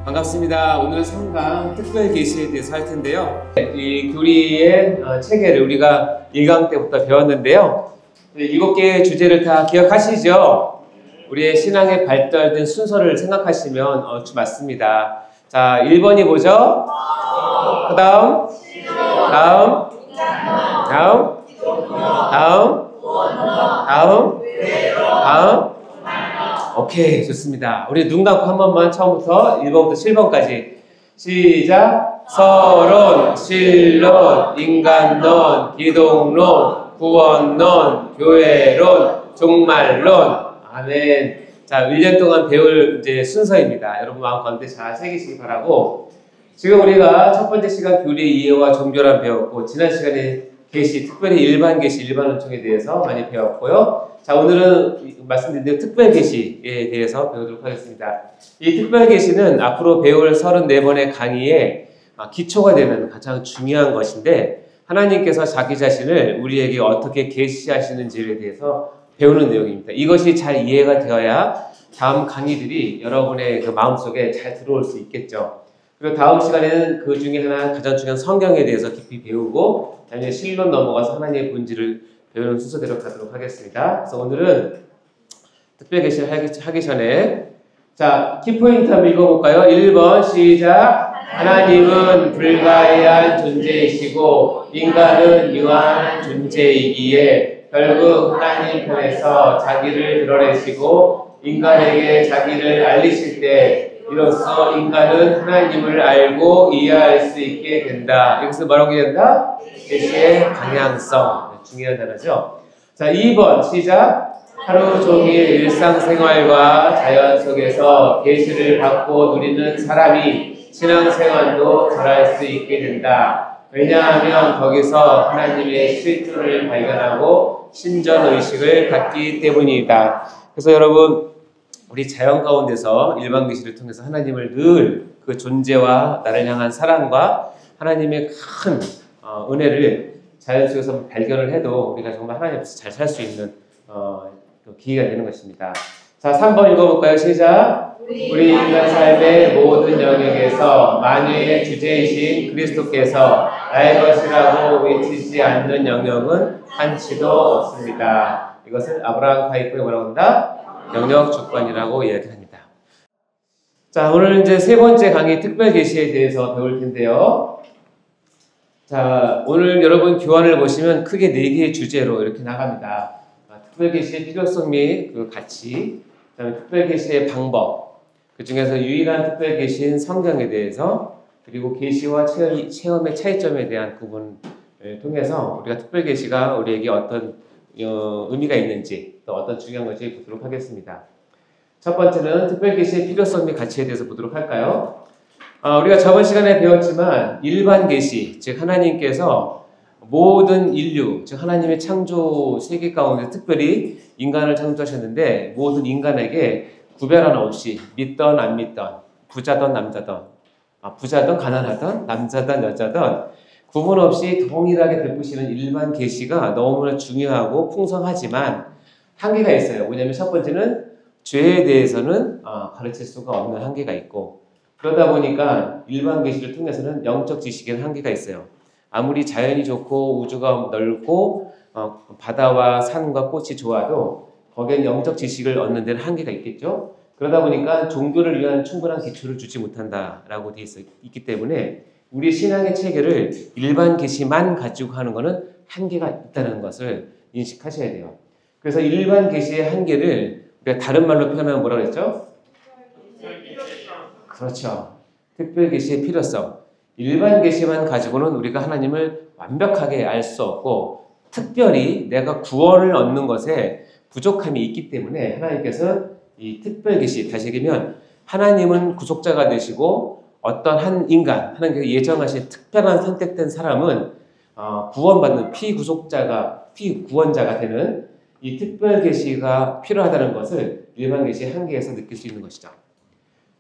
반갑습니다. 오늘은 3강 특별 계시에 대해서 할 텐데요. 이 교리의 체계를 우리가 1강 때부터 배웠는데요. 7개의 주제를 다 기억하시죠? 우리의 신앙의 발달된 순서를 생각하시면 얼추 맞습니다. 자, 1번이 뭐죠? 그 다음, 다음. 오케이, 좋습니다. 우리 눈 감고 한 번만 처음부터 1번부터 7번까지 시작! 서론, 신론, 인간론, 기독론, 구원론, 교회론, 종말론. 아멘. 자, 1년 동안 배울 이제 순서입니다. 여러분 마음 가운데 잘 새기시기 바라고. 지금 우리가 첫 번째 시간 교리의 이해와 종교란 배웠고, 지난 시간에 계시, 특별히 일반 계시, 일반 은총에 대해서 많이 배웠고요. 자, 오늘은 말씀드린 대로 특별 계시에 대해서 배우도록 하겠습니다. 이 특별 계시는 앞으로 배울 34번의 강의에 기초가 되는 가장 중요한 것인데, 하나님께서 자기 자신을 우리에게 어떻게 계시하시는지에 대해서 배우는 내용입니다. 이것이 잘 이해가 되어야 다음 강의들이 여러분의 그 마음속에 잘 들어올 수 있겠죠. 그리고 다음 시간에는 그 중에 하나 가장 중요한 성경에 대해서 깊이 배우고, 나중에 신론 넘어가서 하나님의 본질을 배우는 순서대로 가도록 하겠습니다. 그래서 오늘은 특별 계시를 하기 전에, 자, 키포인트 한번 읽어볼까요? 1번 시작. 하나님은 불가해한 존재이시고 인간은 유한 존재이기에 결국 하나님 편에서 자기를 드러내시고 인간에게 자기를 알리실 때 이로써 인간은 하나님을 알고 이해할 수 있게 된다. 여기서 뭐라고 된다? 계시의 방향성. 중요한 단어죠. 자, 2번 시작. 하루 종일 일상생활과 자연 속에서 계시를 받고 누리는 사람이 신앙생활도 잘할 수 있게 된다. 왜냐하면 거기서 하나님의 실존을 발견하고 신전의식을 갖기 때문이다. 그래서 여러분, 우리 자연 가운데서 일반 계시를 통해서 하나님을 늘 그 존재와 나를 향한 사랑과 하나님의 큰 은혜를 자연 속에서 발견을 해도 우리가 정말 하나님 앞에서 잘 살 수 있는 기회가 되는 것입니다. 자, 3번 읽어볼까요? 시작. 우리 인간 삶의 모든 영역에서 만유의 주제이신 그리스도께서 나의 것이라고 외치지 않는 영역은 한치도 없습니다. 이것을 아브라함 카이프에 뭐라고 한다? 영역 주권이라고 이야기합니다. 자, 오늘 이제 세 번째 강의 특별 계시에 대해서 배울 텐데요. 자, 오늘 여러분 교환을 보시면 크게 4개의 주제로 이렇게 나갑니다. 특별 계시의 필요성 및 그 가치, 그다음에 특별 계시의 방법, 그 중에서 유일한 특별 계시인 성경에 대해서, 그리고 계시와 체험의 차이점에 대한 구분을 통해서 우리가 특별 계시가 우리에게 어떤 의미가 있는지, 또 어떤 중요한 것인지 보도록 하겠습니다. 첫 번째는 특별 계시의 필요성 및 가치에 대해서 보도록 할까요? 우리가 저번 시간에 배웠지만 일반 계시, 즉 하나님께서 모든 인류, 즉 하나님의 창조 세계 가운데 특별히 인간을 창조하셨는데 모든 인간에게 구별 하나 없이 믿던 안 믿던, 부자던 남자던, 부자던 가난하던, 남자던 여자던 구분 없이 동일하게 베푸시는 일반 계시가 너무나 중요하고 풍성하지만 한계가 있어요. 뭐냐면 첫 번째는 죄에 대해서는 가르칠 수가 없는 한계가 있고, 그러다 보니까 일반 계시를 통해서는 영적 지식에는 한계가 있어요. 아무리 자연이 좋고 우주가 넓고 바다와 산과 꽃이 좋아도 거기엔 영적 지식을 얻는 데는 한계가 있겠죠. 그러다 보니까 종교를 위한 충분한 기초를 주지 못한다라고 돼 있기 때문에 우리 신앙의 체계를 일반 계시만 가지고 하는 것은 한계가 있다는 것을 인식하셔야 돼요. 그래서 일반 계시의 한계를 우리가 다른 말로 표현하면 뭐라고 했죠? 그렇죠. 특별 계시의 필요성. 일반 계시만 가지고는 우리가 하나님을 완벽하게 알 수 없고, 특별히 내가 구원을 얻는 것에 부족함이 있기 때문에 하나님께서 이 특별 계시, 다시 얘기하면 하나님은 구속자가 되시고 어떤 한 인간, 하나님께서 예정하신 특별한 선택된 사람은 구원받는 피구원자가 되는 이 특별 계시가 필요하다는 것을 일반 계시의 한계에서 느낄 수 있는 것이죠.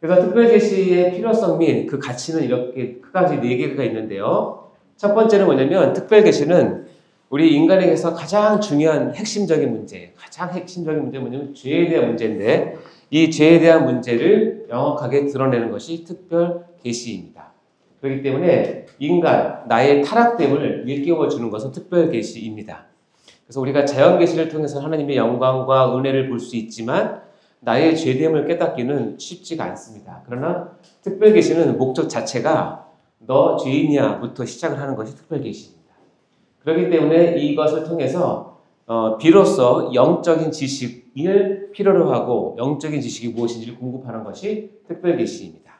그래서 특별 계시의 필요성 및 그 가치는 이렇게 크게 4개가 있는데요. 첫 번째는 뭐냐면 특별 계시는 우리 인간에게서 가장 중요한 핵심적인 문제, 가장 핵심적인 문제는 뭐냐면 죄에 대한 문제인데 이 죄에 대한 문제를 명확하게 드러내는 것이 특별 계시입니다. 그렇기 때문에 인간, 나의 타락됨을 일깨워 주는 것은 특별 계시입니다. 그래서 우리가 자연 계시를 통해서 하나님의 영광과 은혜를 볼 수 있지만 나의 죄됨을 깨닫기는 쉽지가 않습니다. 그러나 특별 계시는 목적 자체가 너 죄인이야부터 시작을 하는 것이 특별 계시입니다. 그렇기 때문에 이것을 통해서 비로소 영적인 지식을 필요로 하고 영적인 지식이 무엇인지를 공급하는 것이 특별 계시입니다.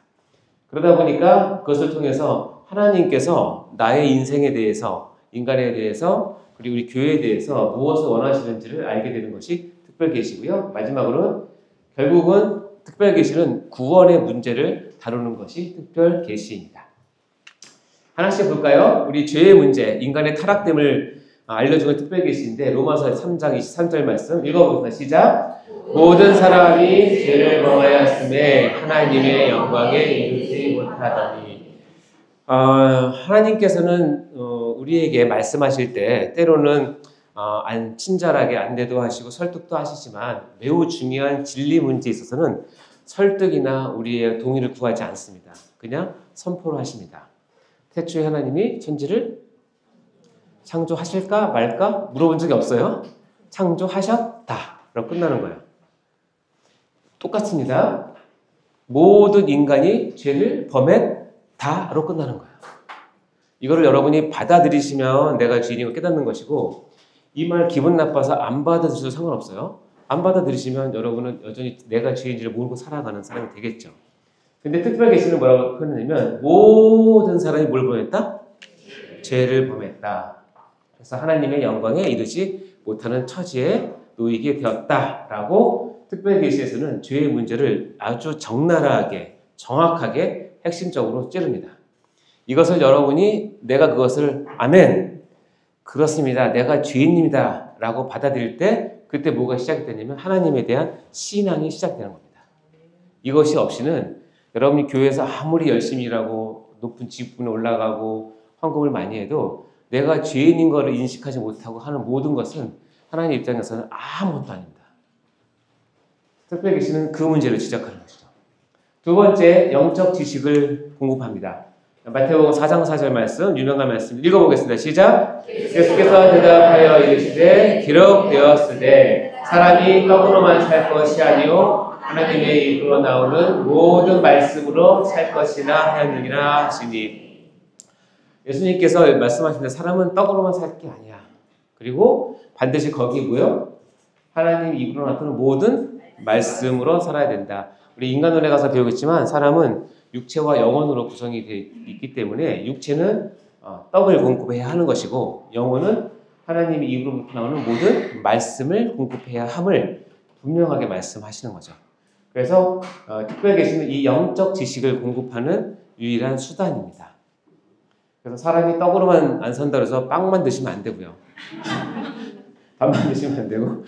그러다 보니까 그것을 통해서 하나님께서 나의 인생에 대해서, 인간에 대해서, 그리고 우리 교회에 대해서 무엇을 원하시는지를 알게 되는 것이 특별 계시고요. 마지막으로는 결국은 특별 계시는 구원의 문제를 다루는 것이 특별 계시입니다. 하나씩 볼까요? 우리 죄의 문제, 인간의 타락됨을 알려주는 특별 계시인데 로마서 3장 23절 말씀 읽어보겠습니다. 시작! 모든 사람이 죄를 범하였음에 하나님의 영광에 이르지 못하더니 하나님께서는 우리에게 말씀하실 때 때로는 친절하게 안내도 하시고 설득도 하시지만 매우 중요한 진리 문제에 있어서는 설득이나 우리의 동의를 구하지 않습니다. 그냥 선포를 하십니다. 태초에 하나님이 천지를 창조하실까 말까 물어본 적이 없어요. 창조하셨다 라고 끝나는 거예요. 똑같습니다. 모든 인간이 죄를 범했다 라고 끝나는 거예요. 이거를 여러분이 받아들이시면 내가 죄인인 걸 깨닫는 것이고 이 말 기분 나빠서 안 받아들여도 상관없어요. 안 받아들이시면 여러분은 여전히 내가 죄인지를 모르고 살아가는 사람이 되겠죠. 근데 특별 계시는 뭐라고 표현하냐면 모든 사람이 뭘 범했다? 죄를 범했다. 그래서 하나님의 영광에 이르지 못하는 처지에 놓이게 되었다라고 특별 계시에서는 죄의 문제를 아주 적나라하게 정확하게 핵심적으로 찌릅니다. 이것을 여러분이 내가 그것을 아멘 그렇습니다. 내가 죄인입니다. 라고 받아들일 때 그때 뭐가 시작이 되냐면 하나님에 대한 신앙이 시작되는 겁니다. 이것이 없이는 여러분이 교회에서 아무리 열심히 일하고 높은 직분에 올라가고 헌금을 많이 해도 내가 죄인인 것을 인식하지 못하고 하는 모든 것은 하나님 입장에서는 아무것도 아닙니다. 특별 계시는 그 문제를 지적하는 것이죠. 두 번째, 영적 지식을 공급합니다. 마태복음 4장 4절 말씀, 유명한 말씀 읽어보겠습니다. 시작! 예수께서 대답하여 이르시되 기록되었으되 사람이 떡으로만 살 것이 아니요 하나님의 입으로 나오는 모든 말씀으로 살 것이나 하였느니라 하시니 예수님께서 말씀하시는데 사람은 떡으로만 살 게 아니야. 그리고 반드시 거기 뭐요? 하나님 입으로 나오는 모든 말씀으로 살아야 된다. 우리 인간론에 가서 배우겠지만 사람은 육체와 영혼으로 구성이 되어 있기 때문에 육체는 떡을 공급해야 하는 것이고 영혼은 하나님의 입으로부터 나오는 모든 말씀을 공급해야 함을 분명하게 말씀하시는 거죠. 그래서 특별 계시는 이 영적 지식을 공급하는 유일한 수단입니다. 그래서 사람이 떡으로만 안 산다 그래서 빵만 드시면 안 되고요. 밥만 드시면 안 되고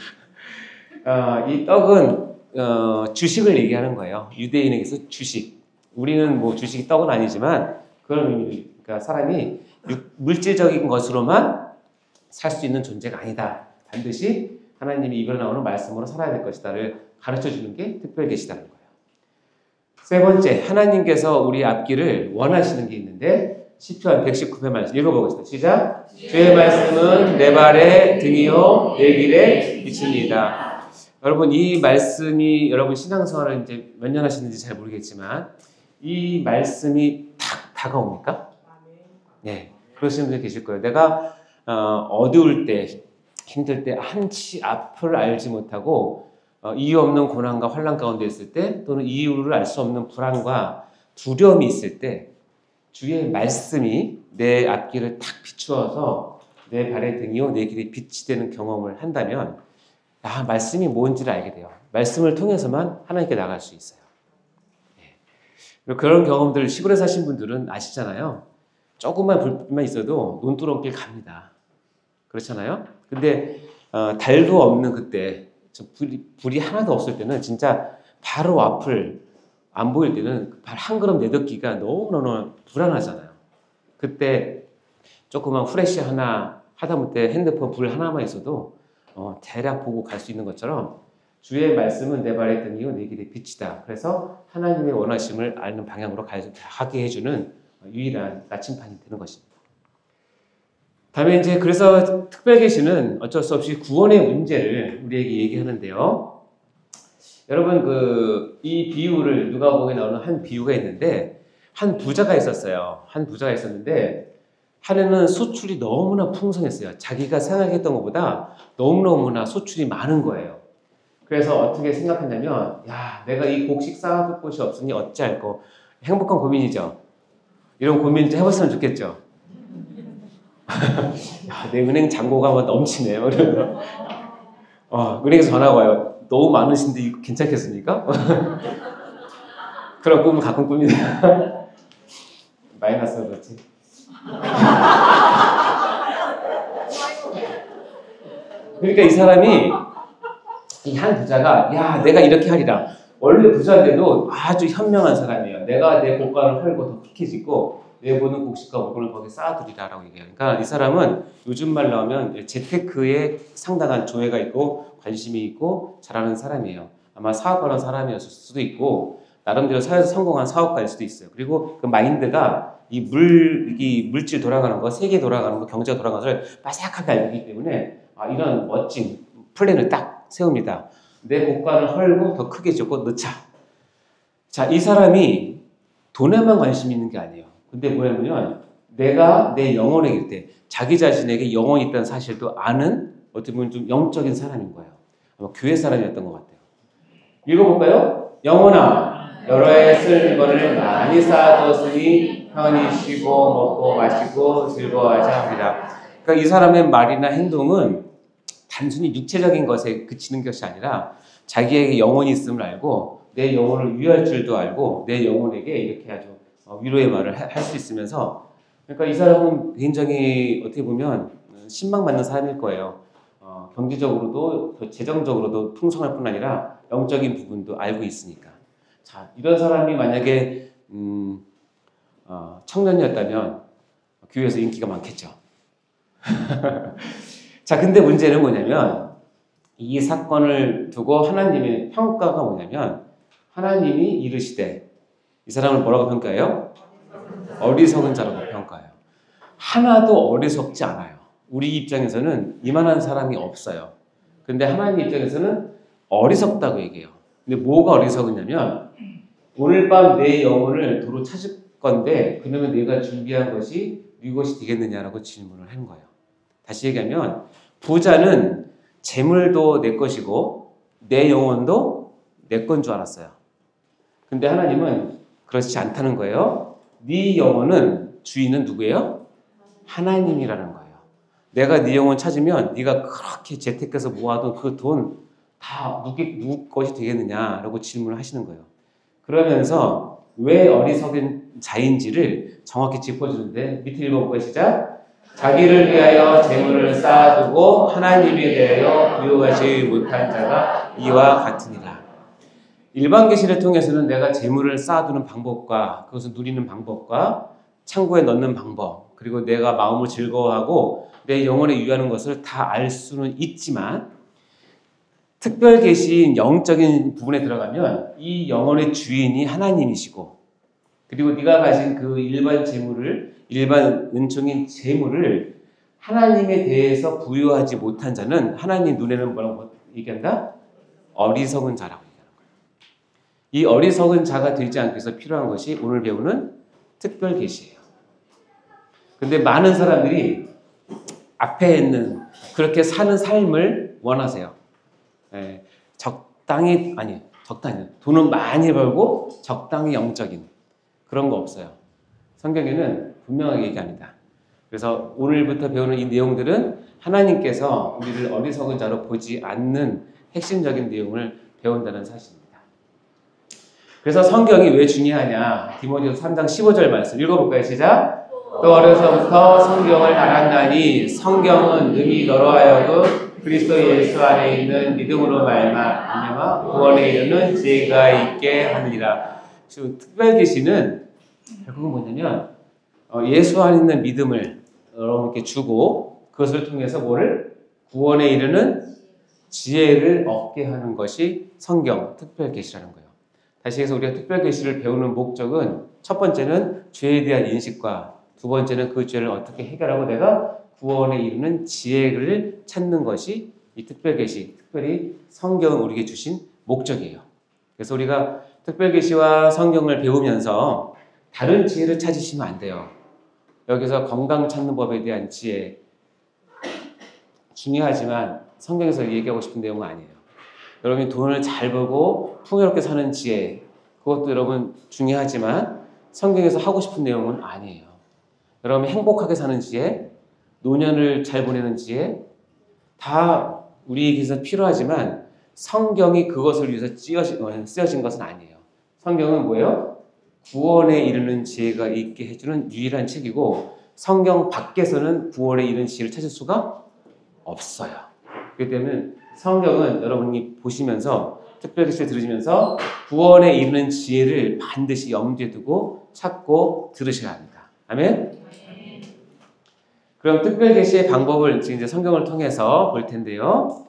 이 떡은 주식을 얘기하는 거예요. 유대인에게서 주식. 우리는 뭐 주식이 떡은 아니지만 그런 의미, 그러니까 사람이 물질적인 것으로만 살 수 있는 존재가 아니다. 반드시 하나님이 입으로 나오는 말씀으로 살아야 될 것이다를 가르쳐 주는 게 특별 계시다는 거예요. 세 번째, 하나님께서 우리 앞길을 원하시는 게 있는데 시편 119편 말씀 읽어보겠습니다. 시작! 주의 말씀은 내 발의 등이요 내 길에 비칩니다. 여러분 이 말씀이 여러분 신앙생활을 이제 몇 년 하시는지 잘 모르겠지만 이 말씀이 딱 다가옵니까? 네, 그러시는 분들 계실 거예요. 내가 어두울 때, 힘들 때, 한치 앞을 알지 못하고 이유 없는 고난과 환난 가운데 있을 때 또는 이유를 알 수 없는 불안과 두려움이 있을 때 주의 말씀이 내 앞길을 탁 비추어서 내 발의 등이요 내 길에 빛이 되는 경험을 한다면 말씀이 뭔지를 알게 돼요. 말씀을 통해서만 하나님께 나갈 수 있어요. 그런 경험들 시골에 사신 분들은 아시잖아요. 조금만 불빛만 있어도 논두렁길 갑니다. 그렇잖아요. 근데 달도 없는 그때 불이 하나도 없을 때는 진짜 바로 앞을 안 보일 때는 발 한 걸음 내딛기가 너무너무 불안하잖아요. 그때 조그만 후레쉬 하나 하다못해 핸드폰 불 하나만 있어도 대략 보고 갈 수 있는 것처럼 주의 말씀은 내 발에 뜬 이유 내 길의 빛이다. 그래서 하나님의 원하심을 아는 방향으로 가게 해주는 유일한 나침판이 되는 것입니다. 다음에 이제 그래서 특별계시는 어쩔 수 없이 구원의 문제를 우리에게 얘기하는데요. 여러분 이 비유를 누가복음에 나오는 한 비유가 있는데 한 부자가 있었어요. 한 부자가 있었는데 한 해는 소출이 너무나 풍성했어요. 자기가 생각했던 것보다 너무너무나 소출이 많은 거예요. 그래서 어떻게 생각했냐면 야 내가 이 곡식 쌓아둘 곳이 없으니 어찌할꼬. 행복한 고민이죠. 이런 고민 좀 해봤으면 좋겠죠. 야, 내 은행 잔고가 막 넘치네요. 은행에서 전화가 와요. 너무 많으신데 이거 괜찮겠습니까? 그런 꿈은 가끔 꿉니다. 마이너스가 그렇지. 그러니까 이 사람이 이 한 부자가 야 내가 이렇게 하리라. 원래 부자인데도 아주 현명한 사람이에요. 내가 내 고관을 헐고 더 크게 짓고 내 모든 곡식과 물건을 거기에 쌓아두리라라고 얘기해요. 그러니까 이 사람은 요즘 말로 하면 재테크에 상당한 조예가 있고 관심이 있고 잘하는 사람이에요. 아마 사업하는 사람이었을 수도 있고 나름대로 사회에서 성공한 사업가일 수도 있어요. 그리고 그 마인드가 이 물질 돌아가는 거, 세계 돌아가는 거, 경제가 돌아가는 것을 빠삭하게 알기 때문에 이런 멋진 플랜을 딱 세웁니다. 내 고관을 헐고 더 크게 짓고 넣자. 자, 이 사람이 돈에만 관심이 있는 게 아니에요. 근데 뭐냐면 내가 내 영혼에 길 때 자기 자신에게 영혼이 있다는 사실도 아는 어떻게 보면 좀 영적인 사람인 거예요. 아마 교회 사람이었던 것 같아요. 읽어볼까요? 영혼아 여러 해 쓸 물건을 많이 쌓아뒀으니 편히 쉬고 먹고 마시고 즐거워하자 합니다. 그러니까 이 사람의 말이나 행동은 단순히 육체적인 것에 그치는 것이 아니라 자기에게 영혼이 있음을 알고 내 영혼을 위할 줄도 알고 내 영혼에게 이렇게 아주 위로의 말을 할 수 있으면서 그러니까 이 사람은 굉장히 어떻게 보면 신망받는 사람일 거예요. 경제적으로도 재정적으로도 풍성할 뿐 아니라 영적인 부분도 알고 있으니까. 자, 이런 사람이 만약에 청년이었다면 교회에서 인기가 많겠죠. 자, 근데 문제는 뭐냐면 이 사건을 두고 하나님의 평가가 뭐냐면 하나님이 이르시되 이 사람을 뭐라고 평가해요? 어리석은 자라고 평가해요. 하나도 어리석지 않아요. 우리 입장에서는 이만한 사람이 없어요. 근데 하나님 입장에서는 어리석다고 얘기해요. 근데 뭐가 어리석으냐면 오늘 밤 내 영혼을 도로 찾을 건데 그러면 내가 준비한 것이 네 것이 되겠느냐라고 질문을 하는 거예요. 다시 얘기하면 부자는 재물도 내 것이고 내 영혼도 내 건 줄 알았어요. 근데 하나님은 그렇지 않다는 거예요. 네 영혼은 주인은 누구예요? 하나님이라는 거예요. 내가 네 영혼 찾으면 네가 그렇게 재테크해서 모아둔 그 돈 다 누구 것이 되겠느냐라고 질문을 하시는 거예요. 그러면서 왜 어리석은 자인지를 정확히 짚어주는데 밑에 읽어볼까요? 시작. 자기를 위하여 재물을 쌓아두고 하나님에 대하여 부요하지 못한 자가 이와 같으니라. 일반 계시를 통해서는 내가 재물을 쌓아두는 방법과 그것을 누리는 방법과 창고에 넣는 방법 그리고 내가 마음을 즐거워하고 내 영혼에 유의하는 것을 다 알 수는 있지만 특별 계시인 영적인 부분에 들어가면 이 영혼의 주인이 하나님이시고 그리고 네가 가진 그 일반 재물을 일반 은총인 재물을 하나님에 대해서 부여하지 못한 자는 하나님 눈에는 뭐라고 얘기한다? 어리석은 자라고 얘기하는 거예요. 이 어리석은 자가 되지 않기 위해서 필요한 것이 오늘 배우는 특별 계시예요. 근데 많은 사람들이 앞에 있는 그렇게 사는 삶을 원하세요. 적당히 돈은 많이 벌고 적당히 영적인 그런 거 없어요. 성경에는 분명하게 얘기합니다. 그래서 오늘부터 배우는 이 내용들은 하나님께서 우리를 어리석은 자로 보지 않는 핵심적인 내용을 배운다는 사실입니다. 그래서 성경이 왜 중요하냐? 디모데후서 3장 15절 말씀 읽어볼까요? 시작. 또 어려서부터 성경을 알았나니 성경은 능히 너로 하여금 그리스도 예수 안에 있는 믿음으로 말미암아 구원에 이르는 지혜가 있게 하느니라. 지금 특별 계시는 결국은 뭐냐면 예수 안에 있는 믿음을 여러분께 주고 그것을 통해서 뭐를? 구원에 이르는 지혜를 얻게 하는 것이 성경 특별계시라는 거예요. 다시 해서 우리가 특별계시를 배우는 목적은 첫 번째는 죄에 대한 인식과 두 번째는 그 죄를 어떻게 해결하고 내가 구원에 이르는 지혜를 찾는 것이 이 특별계시, 특별히 성경은 우리에게 주신 목적이에요. 그래서 우리가 특별계시와 성경을 배우면서 다른 지혜를 찾으시면 안 돼요. 여기서 건강 찾는 법에 대한 지혜 중요하지만 성경에서 얘기하고 싶은 내용은 아니에요. 여러분이 돈을 잘 벌고 풍요롭게 사는 지혜, 그것도 여러분 중요하지만 성경에서 하고 싶은 내용은 아니에요. 여러분이 행복하게 사는 지혜, 노년을 잘 보내는 지혜, 다 우리에게서 필요하지만 성경이 그것을 위해서 쓰여진 것은 아니에요. 성경은 뭐예요? 구원에 이르는 지혜가 있게 해주는 유일한 책이고 성경 밖에서는 구원에 이르는 지혜를 찾을 수가 없어요. 그렇기 때문에 성경은 여러분이 보시면서 특별계시를 들으시면서 구원에 이르는 지혜를 반드시 염두에 두고 찾고 들으셔야 합니다. 아멘? 그럼 특별계시의 방법을 이제 성경을 통해서 볼 텐데요.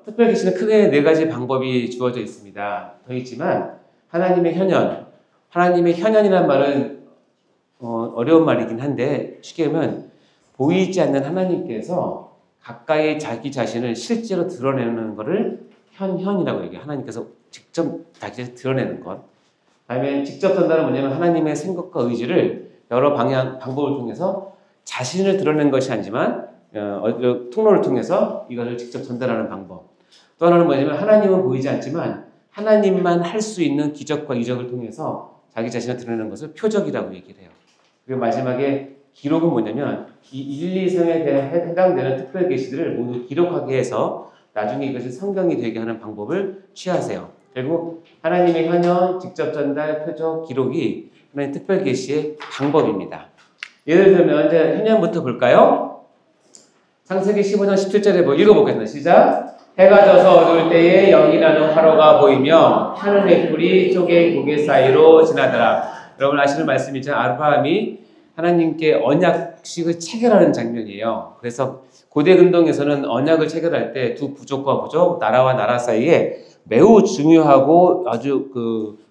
특별계시는 크게 4가지 방법이 주어져 있습니다. 더 있지만 하나님의 현현, 하나님의 현현이라는 말은 어려운 말이긴 한데 쉽게 하면 보이지 않는 하나님께서 가까이 자기 자신을 실제로 드러내는 것을 현현이라고 얘기해요. 하나님께서 직접 자기 자신을 드러내는 것. 다음에 직접 전달은 뭐냐면 하나님의 생각과 의지를 여러 방법을 통해서 자신을 드러낸 것이 아니지만 통로를 통해서 이것을 직접 전달하는 방법. 또 하나는 뭐냐면 하나님은 보이지 않지만 하나님만 할 수 있는 기적과 이적을 통해서 자기 자신을 드러내는 것을 표적이라고 얘기를 해요. 그리고 마지막에 기록은 뭐냐면 이 1, 2, 3에 해당되는 특별 계시들을 모두 기록하게 해서 나중에 이것이 성경이 되게 하는 방법을 취하세요. 그리고 하나님의 현현, 직접 전달, 표적, 기록이 하나님의 특별 계시의 방법입니다. 예를 들면 이제 현현부터 볼까요? 창세기 15장 17절에 읽어보겠습니다. 시작! 해가 져서 어두울 때에 영이 나는 화로가 보이며 타는 횃불이 쪼개 고개 사이로 지나더라. 여러분 아시는 말씀이죠. 아브라함이 하나님께 언약식을 체결하는 장면이에요. 그래서 고대 근동에서는 언약을 체결할 때 두 부족과 부족, 나라와 나라 사이에 매우 중요하고 아주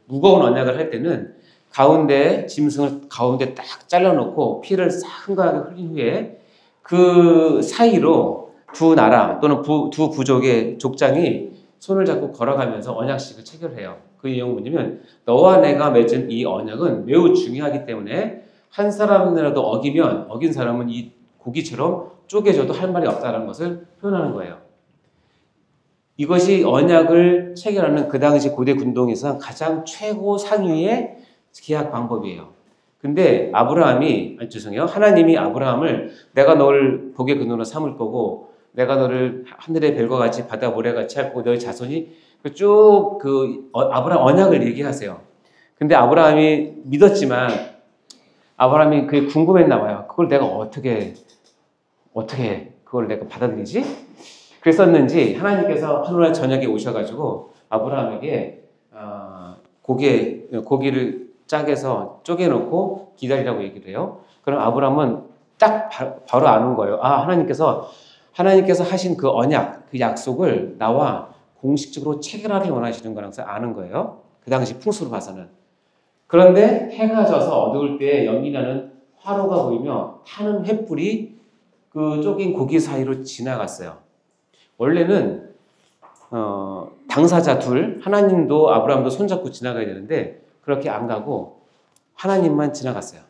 무거운 언약을 할 때는 가운데 짐승을 가운데 딱 잘라놓고 피를 싹 흥건하게 흘린 후에 그 사이로 두 나라 또는 두 부족의 족장이 손을 잡고 걸어가면서 언약식을 체결해요. 그 내용은 뭐냐면 너와 내가 맺은 이 언약은 매우 중요하기 때문에 한 사람이라도 어긴 사람은 이 고기처럼 쪼개져도 할 말이 없다는 것을 표현하는 거예요. 이것이 언약을 체결하는 그 당시 고대 군동에서 가장 최고 상위의 계약 방법이에요. 근데 하나님이 아브라함을 내가 너를 복의 근원으로 삼을 거고 내가 너를 하늘의 별과 같이 바다 모래같이 할 거고 너의 자손이 쭉 아브라함 언약을 얘기하세요. 근데 아브라함이 믿었지만 아브라함이 그게 궁금했나 봐요. 그걸 내가 어떻게 그걸 내가 받아들이지? 그랬었는지 하나님께서 하루날 저녁에 오셔가지고 아브라함에게 고기를 짝에서 쪼개놓고 기다리라고 얘기를 해요. 그럼 아브라함은 딱 바로 아는 거예요. 하나님께서 하신 그 언약, 그 약속을 나와 공식적으로 체결하기 원하시는 거라서 아는 거예요. 그 당시 풍수로 봐서는. 그런데 해가 져서 어두울 때 연기 나는 화로가 보이며 타는 횃불이 그 쪼갠 고기 사이로 지나갔어요. 원래는 당사자 둘, 하나님도 아브라함도 손잡고 지나가야 되는데 그렇게 안 가고 하나님만 지나갔어요.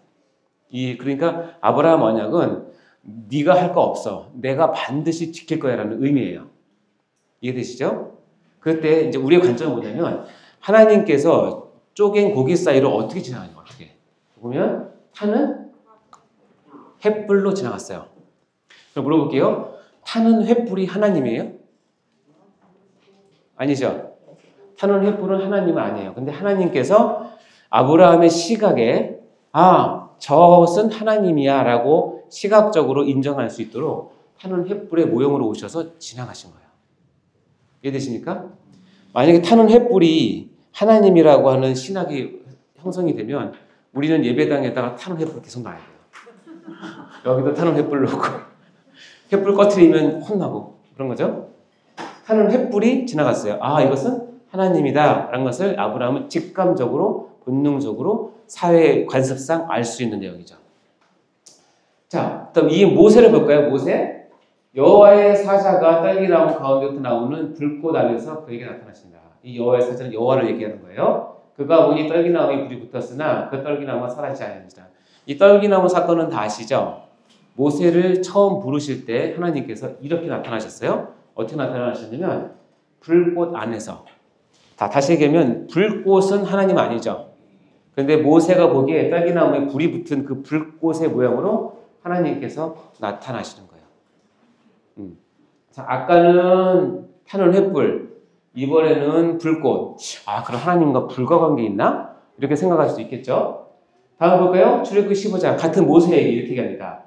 그러니까 아브라함 언약은 네가 할 거 없어. 내가 반드시 지킬 거야라는 의미예요. 이해되시죠? 그때 이제 우리의 관점은 뭐냐면 하나님께서 쪼갠 고기 사이로 어떻게 지나가냐 어떻게 보면 타는 횃불로 지나갔어요. 그럼 물어볼게요. 타는 횃불이 하나님이에요? 아니죠. 타는 횃불은 하나님은 아니에요. 근데 하나님께서 아브라함의 시각에 저것은 하나님이야 라고 시각적으로 인정할 수 있도록 타는 횃불의 모형으로 오셔서 지나가신 거예요. 이해되십니까? 만약에 타는 횃불이 하나님이라고 하는 신학이 형성이 되면 우리는 예배당에다가 타는 횃불 계속 놔야 돼요. 여기도 타는 횃불 놓고 횃불 꺼트리면 혼나고 그런 거죠. 타는 횃불이 지나갔어요. 아, 이것은 하나님이다 라는 것을 아브라함은 직감적으로 본능적으로 사회 관습상 알 수 있는 내용이죠. 자, 그럼 이 모세를 볼까요? 모세. 여호와의 사자가 딸기나무 가운데부터 나오는 불꽃 안에서 그에게 나타나신다. 이 여호와의 사자는 여호와를 얘기하는 거예요. 그가 보니 떨기나무에 불이 붙었으나 그 떨기나무가 사라지지 않았느니라. 이 떨기나무 사건은 다 아시죠? 모세를 처음 부르실 때 하나님께서 이렇게 나타나셨어요. 어떻게 나타나셨냐면 불꽃 안에서. 다시 얘기하면 불꽃은 하나님 아니죠. 그런데 모세가 보기에 딸기나무에 불이 붙은 그 불꽃의 모양으로 하나님께서 나타나시는 거예요. 자, 아까는 타는 횃불, 이번에는 불꽃. 아, 그럼 하나님과 불과 관계 있나? 이렇게 생각할 수 있겠죠. 다음 볼까요? 출애굽기 15장 같은 모세에게 이렇게 얘기합니다.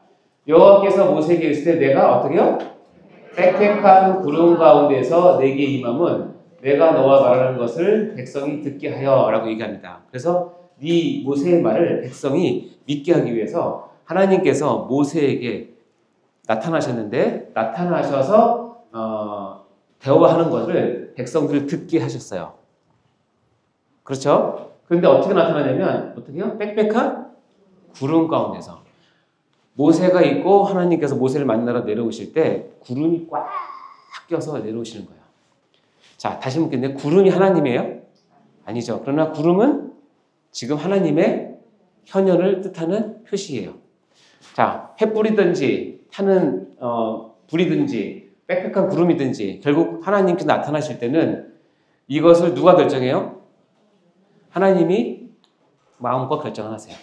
여호와께서 모세에게 이르시되 내가 어떻게요? 빽빽한 구름 가운데서 내게 임함은 내가 너와 말하는 것을 백성이 듣게 하여 라고 얘기합니다. 그래서 네 모세의 말을 백성이 믿게 하기 위해서 하나님께서 모세에게 나타나셨는데 나타나셔서 대화하는 것을 백성들을 듣게 하셨어요. 그렇죠? 그런데 어떻게 나타나냐면 어떻게요? 빽빽한 구름 가운데서 모세가 있고 하나님께서 모세를 만나러 내려오실 때 구름이 꽉 껴서 내려오시는 거예요. 자, 다시 묻겠는데 구름이 하나님이에요? 아니죠. 그러나 구름은 지금 하나님의 현현을 뜻하는 표시예요. 자, 횃불이든지 타는 불이든지 빽빽한 구름이든지 결국 하나님께서 나타나실 때는 이것을 누가 결정해요? 하나님이 마음껏 결정을 하세요.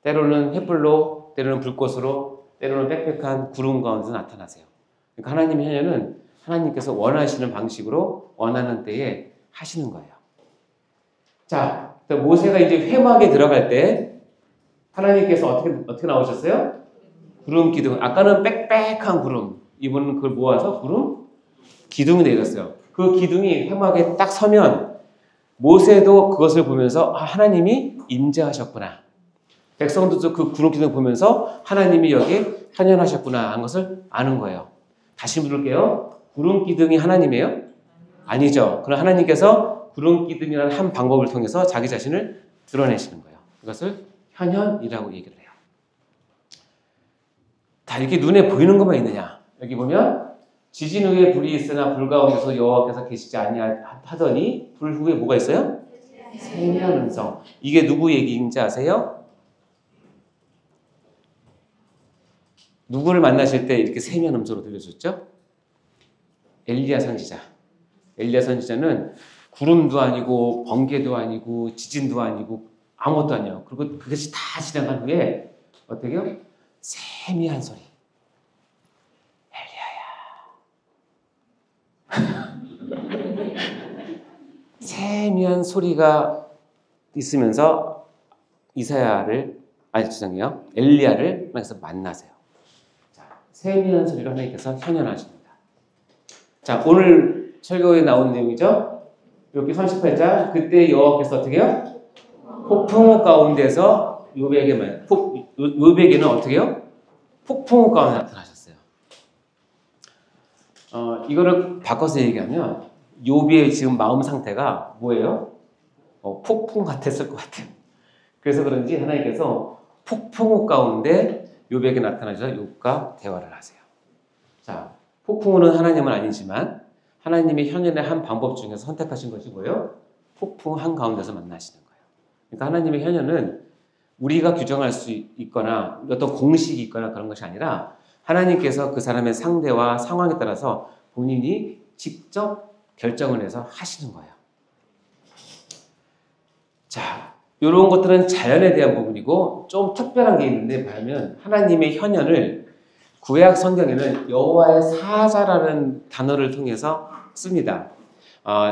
때로는 횃불로, 때로는 불꽃으로, 때로는 빽빽한 구름 가운데서 나타나세요. 그러니까 하나님의 현현은 하나님께서 원하시는 방식으로 원하는 때에 하시는 거예요. 자, 모세가 이제 회막에 들어갈 때 하나님께서 어떻게 나오셨어요? 구름 기둥. 아까는 빽빽한 구름. 이번은 그걸 모아서 구름 기둥이 내렸어요. 그 기둥이 회막에 딱 서면 모세도 그것을 보면서 하나님이 임재하셨구나. 백성들도 그 구름 기둥을 보면서 하나님이 여기에 현현하셨구나 하는 것을 아는 거예요. 다시 물을게요. 구름 기둥이 하나님이에요? 아니죠. 그럼 하나님께서 구름 기둥이라는 한 방법을 통해서 자기 자신을 드러내시는 거예요. 이것을 현현이라고 얘기를 해요. 다 이렇게 눈에 보이는 것만 있느냐? 여기 보면 지진 후에 불이 있으나 불 가운데서 여호와께서 계시지 아니하더니 불 후에 뭐가 있어요? 세미한 음성. 이게 누구 얘기인지 아세요? 누구를 만나실 때 이렇게 세미한 음성으로 들려줬죠? 엘리야 선지자. 엘리야 선지자는 구름도 아니고 번개도 아니고 지진도 아니고 아무것도 아니에요. 그리고 그것이 다 지나간 후에 어떻게 해요? 세미한 소리. 엘리야야. 세미한 소리가 있으면서 엘리야를 하나님께서 만나세요. 자, 세미한 소리로 하나님께서 현현하십니다. 자, 오늘 설교에 나온 내용이죠. 여기 38장 그때 여호와께서 어떻게 해요? 폭풍우 가운데서 요백에는 어떻게 해요? 폭풍우 가운데 나타나셨어요. 이거를 바꿔서 얘기하면 요비의 지금 마음 상태가 뭐예요? 폭풍 같았을 것 같아요. 그래서 그런지 하나님께서 폭풍우 가운데 요백에 나타나셔서 욥과 대화를 하세요. 자, 폭풍우는 하나님은 아니지만 하나님의 현현의 한 방법 중에서 선택하신 것이 뭐예요? 폭풍 한가운데서 만나시는 거예요. 그러니까 하나님의 현현은 우리가 규정할 수 있거나 어떤 공식이 있거나 그런 것이 아니라 하나님께서 그 사람의 상대와 상황에 따라서 본인이 직접 결정을 해서 하시는 거예요. 자, 이런 것들은 자연에 대한 부분이고 좀 특별한 게 있는데 보면 하나님의 현현을 구약 성경에는 여호와의 사자라는 단어를 통해서 씁니다.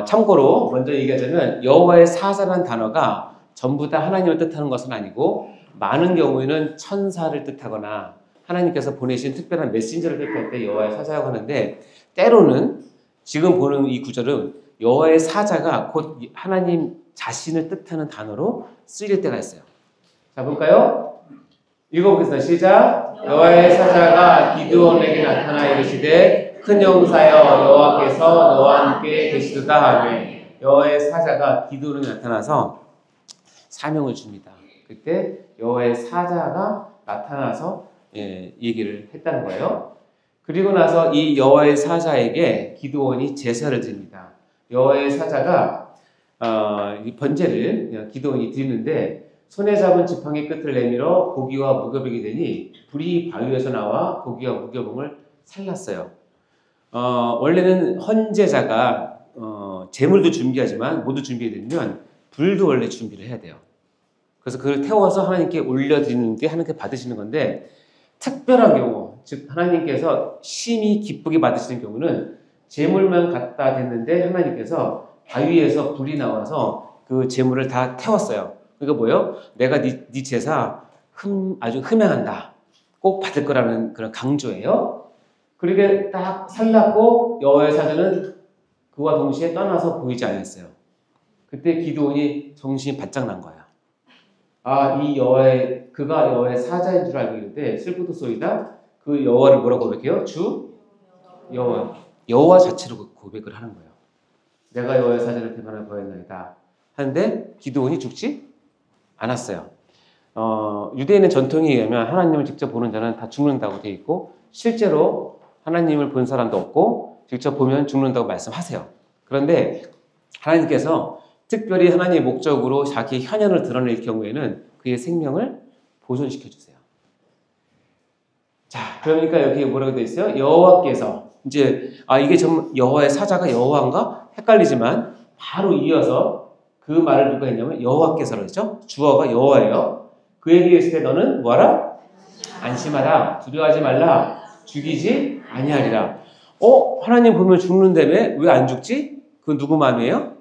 참고로 먼저 얘기하자면 여호와의 사자라는 단어가 전부 다 하나님을 뜻하는 것은 아니고 많은 경우에는 천사를 뜻하거나 하나님께서 보내신 특별한 메신저를 뜻할 때 여호와의 사자라고 하는데 때로는 지금 보는 이 구절은 여호와의 사자가 곧 하나님 자신을 뜻하는 단어로 쓰일 때가 있어요. 자, 볼까요? 읽어보겠습니다. 시작. 여호와의 사자가 기드온에게 나타나 이르시되 큰 용사여 여호와께서 너와 함께 계시도다 하매 여호와의 사자가 기드온에게 나타나서 사명을 줍니다. 그때 여호와의 사자가 나타나서 얘기를 했다는 거예요. 그리고 나서 이 여호와의 사자에게 기드온이 제사를 드립니다. 여호와의 사자가 이 번제를 기드온이 드리는데 손에 잡은 지팡이 끝을 내밀어 고기와 무교병이 되니 불이 바위에서 나와 고기와 무교병을 살랐어요. 원래는 헌제자가 제물도 준비하지만 모두 준비되면 불도 원래 준비를 해야 돼요. 그래서 그걸 태워서 하나님께 올려드리는 게 하나님께 받으시는 건데 특별한 경우, 즉 하나님께서 심히 기쁘게 받으시는 경우는 제물만 갖다 댔는데 하나님께서 바위에서 불이 나와서 그 제물을 다 태웠어요. 그러니까 뭐예요? 내가 네 제사 아주 흠양한다. 꼭 받을 거라는 그런 강조예요. 그렇게 딱 살랐고 여호와의 사자는 그와 동시에 떠나서 보이지 않았어요. 그때 기드온이 정신이 바짝 난 거야. 이 그가 여호와의 사자인 줄 알고 있는데 슬프도 쏘이다. 그 여호와를 뭐라고 고백해요? 주 여호와 자체로 고백을 하는 거예요. 내가 여호와의 사자를 대면하여 보였나이다. 하는데 기드온이 죽지 않았어요. 유대인의 전통에 의하면 하나님을 직접 보는 자는 다 죽는다고 되어 있고 실제로 하나님을 본 사람도 없고 직접 보면 죽는다고 말씀하세요. 그런데 하나님께서 특별히 하나님의 목적으로 자기의 현현을 드러낼 경우에는 그의 생명을 보존시켜 주세요. 자, 그러니까 여기 뭐라고 되어 있어요? 여호와께서 이제 이게 좀 여호와의 사자가 여호와인가 헷갈리지만 바로 이어서 그 말을 누가 했냐면 여호와께서라고 했죠. 주어가 여호와예요. 그에게 이르시되 너는 뭐하라? 안심하라. 두려워하지 말라. 죽이지 아니하리라. 하나님 보면 죽는다며 왜 안 죽지? 그건 누구 마음이에요?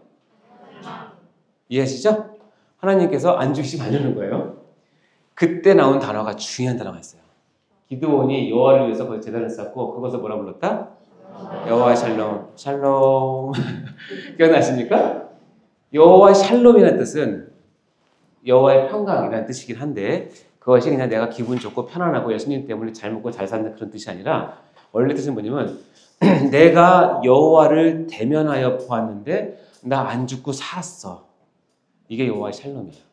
이해하시죠? 하나님께서 안 죽이시면 안 죽는 거예요. 그때 나온 단어가 중요한 단어가 있어요. 기드온이 여호와를 위해서 그 제단을 쌓고 그것을 뭐라 불렀다? 여호와 샬롬. 샬롬. 기억나십니까? 여호와 샬롬이라는 뜻은 여호와의 평강이라는 뜻이긴 한데 그것이 그냥 내가 기분 좋고 편안하고 예수님 때문에 잘 먹고 잘 사는 그런 뜻이 아니라 원래 뜻은 뭐냐면 내가 여호와를 대면하여 보았는데 나 안 죽고 살았어. 이게 여호와의 샬롬이에요.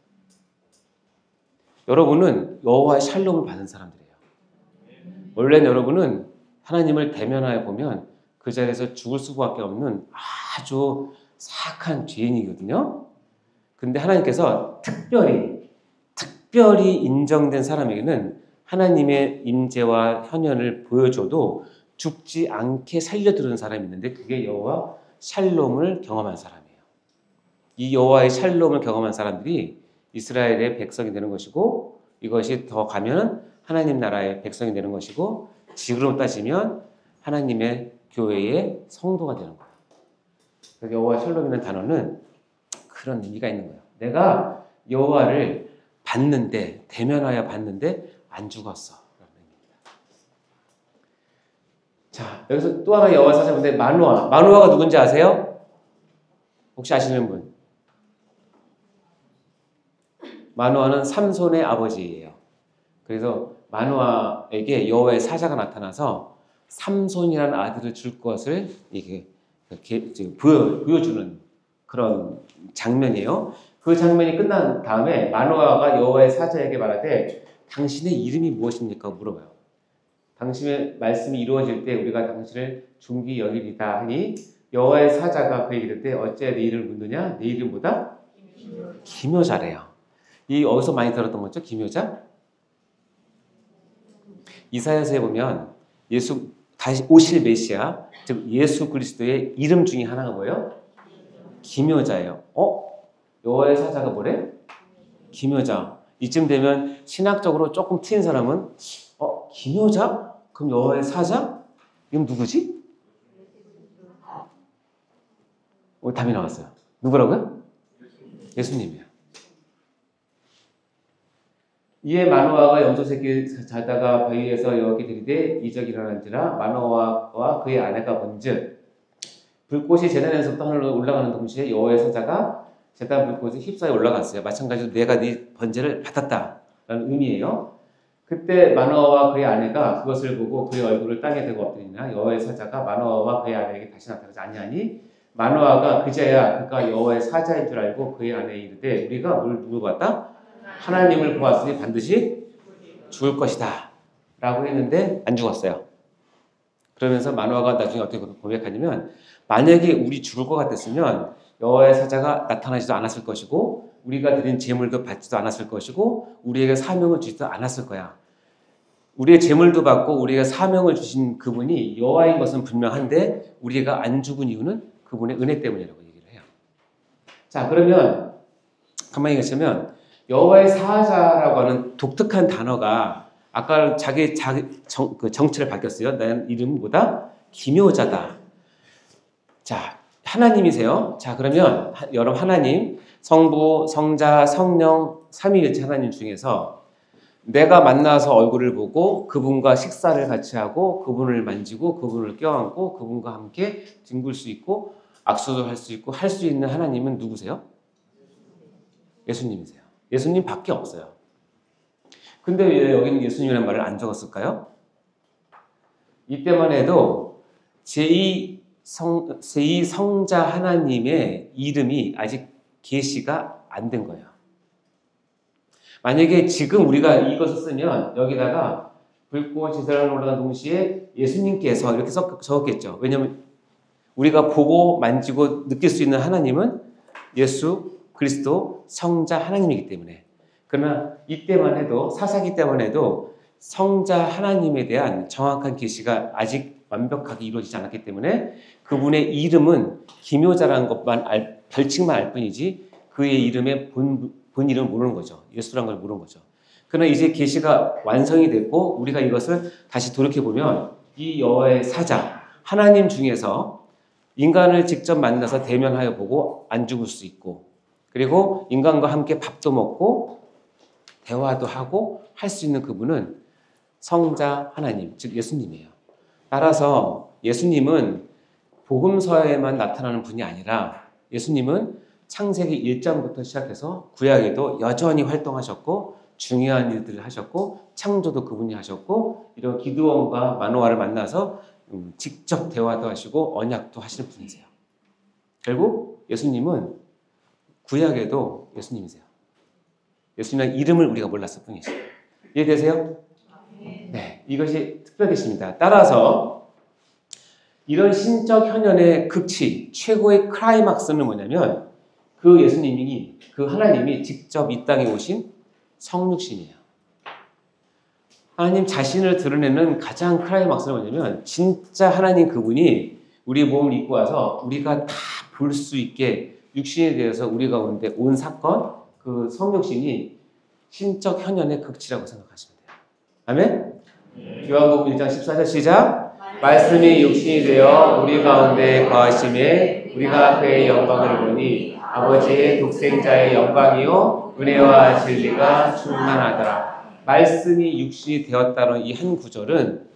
여러분은 여호와의 샬롬을 받은 사람들이에요. 원래는 여러분은 하나님을 대면하여 보면 그 자리에서 죽을 수밖에 없는 아주 사악한 죄인이거든요. 근데 하나님께서 특별히 인정된 사람에게는 하나님의 임재와 현현을 보여줘도 죽지 않게 살려두는 사람이 있는데 그게 여호와 샬롬을 경험한 사람이에요. 이 여호와의 샬롬을 경험한 사람들이 이스라엘의 백성이 되는 것이고 이것이 더 가면 하나님 나라의 백성이 되는 것이고 지금으로 따지면 하나님의 교회의 성도가 되는 거예요. 그래서 여호와 샬롬이라는 단어는 그런 의미가 있는 거예요. 내가 여호와를 봤는데 대면하여 봤는데 안 죽었어. 자, 여기서 또 하나 여호와 사자인데 마누아가 누군지 아세요? 혹시 아시는 분? 마누아는 삼손의 아버지예요. 그래서 마누아에게 여호와의 사자가 나타나서 삼손이라는 아들을 줄 것을 이렇게 보여주는 그런 장면이에요. 그 장면이 끝난 다음에 마누아가 여호와의 사자에게 말하되 당신의 이름이 무엇입니까? 물어봐요. 당신의 말씀이 이루어질 때 우리가 당신을 존귀 여기리다 하니 여호와의 사자가 그에게 이르되 어째 내 이름을 묻느냐? 내 이름 뭐다? 기묘자래요. 이 어디서 많이 들었던 거죠? 기묘자? 이사야서에 보면 다시 오실 메시아, 즉 예수 그리스도의 이름 중에 하나가 뭐예요? 기묘자예요. 여호와의 사자가 뭐래? 기묘자. 이쯤 되면 신학적으로 조금 튄 사람은 기묘자? 그럼 여호와의 사자? 이건 누구지? 답이 나왔어요. 누구라고요? 예수님이에요. 이에 마노아가 염소 새끼 자다가 바위에서 여호와께 드리되 이적이 일어난지라 마노아와 그의 아내가 본즉 불꽃이 제단에서부터 하늘로 올라가는 동시에 여호와의 사자가 제단 불꽃에 휩싸여 올라갔어요. 마찬가지로 내가 네 번제를 받았다라는 의미예요. 그때 마노아와 그의 아내가 그것을 보고 그의 얼굴을 땅에 대고 엎드리나 여호와의 사자가 마노아와 그의 아내에게 다시 나타나지 아니하니 마노아가 그제야 그가 여호와의 사자인 줄 알고 그의 아내에 이르되 우리가 뭘 누구 봤다? 하나님을 보았으니 반드시 죽을 것이다 라고 했는데 안 죽었어요. 그러면서 마노아가 나중에 어떻게 고백하냐면 만약에 우리 죽을 것 같았으면 여호와의 사자가 나타나지도 않았을 것이고 우리가 드린 재물도 받지도 않았을 것이고 우리에게 사명을 주지도 않았을 거야. 우리의 재물도 받고 우리에게 사명을 주신 그분이 여호와인 것은 분명한데 우리가 안 죽은 이유는 그분의 은혜 때문이라고 얘기를 해요. 자, 그러면 가만히 계시면 여호와의 사자라고 하는 독특한 단어가 아까 자기 정체를 밝혔어요. 나는 이름보다 기묘자다. 자, 하나님이세요. 자, 그러면 여러분 하나님, 성부, 성자, 성령, 삼위일체 하나님 중에서 내가 만나서 얼굴을 보고 그분과 식사를 같이 하고 그분을 만지고 그분을 껴안고 그분과 함께 뒹굴 수 있고 악수도 할 수 있고 할 수 있는 하나님은 누구세요? 예수님이세요. 예수님 밖에 없어요. 근데 왜 여기는 예수님이라는 말을 안 적었을까요? 이때만 해도 제2성자 하나님의 이름이 아직 계시가 안 된 거예요. 만약에 지금 우리가 이것을 쓰면 여기다가 붉고 지세를 올라간 동시에 예수님께서 이렇게 적었겠죠. 왜냐하면 우리가 보고 만지고 느낄 수 있는 하나님은 예수 그리스도 성자 하나님이기 때문에. 그러나 이때만 해도 사사기 때만 해도 성자 하나님에 대한 정확한 계시가 아직 완벽하게 이루어지지 않았기 때문에 그분의 이름은 기묘자라는 것만 별칭만 알 뿐이지 그의 이름의 본 이름을 모르는 거죠. 예수라는 걸 모르는 거죠. 그러나 이제 계시가 완성이 됐고 우리가 이것을 다시 돌이켜보면 이 여호와의 사자 하나님 중에서 인간을 직접 만나서 대면하여 보고 안 죽을 수 있고 그리고 인간과 함께 밥도 먹고 대화도 하고 할 수 있는 그분은 성자 하나님, 즉 예수님이에요. 따라서 예수님은 복음서에만 나타나는 분이 아니라 예수님은 창세기 1장부터 시작해서 구약에도 여전히 활동하셨고 중요한 일들을 하셨고 창조도 그분이 하셨고 이런 기드온과 마노아를 만나서 직접 대화도 하시고 언약도 하시는 분이세요. 결국 예수님은 구약에도 예수님이세요. 예수님의 이름을 우리가 몰랐을 뿐이죠. 이해되세요? 네, 이것이 특별계시입니다. 따라서 이런 신적 현현의 극치, 최고의 클라이막스는 뭐냐면 그 예수님이, 그 하나님이 직접 이 땅에 오신 성육신이에요. 하나님 자신을 드러내는 가장 클라이막스는 뭐냐면 진짜 하나님 그분이 우리의 몸을 입고 와서 우리가 다 볼 수 있게 육신에 대해서 우리 가운데 온 사건, 그 성육신이 신적 현현의 극치라고 생각하시면 돼요. 아멘? 요한복음 1장 14절 시작. 말씀이 육신이 되어 우리 가운데 거하심에 우리가 그의 영광을 보니 아버지의 독생자의 영광이요 은혜와 진리가 충만하더라. 말씀이 육신이 되었다는 이 한 구절은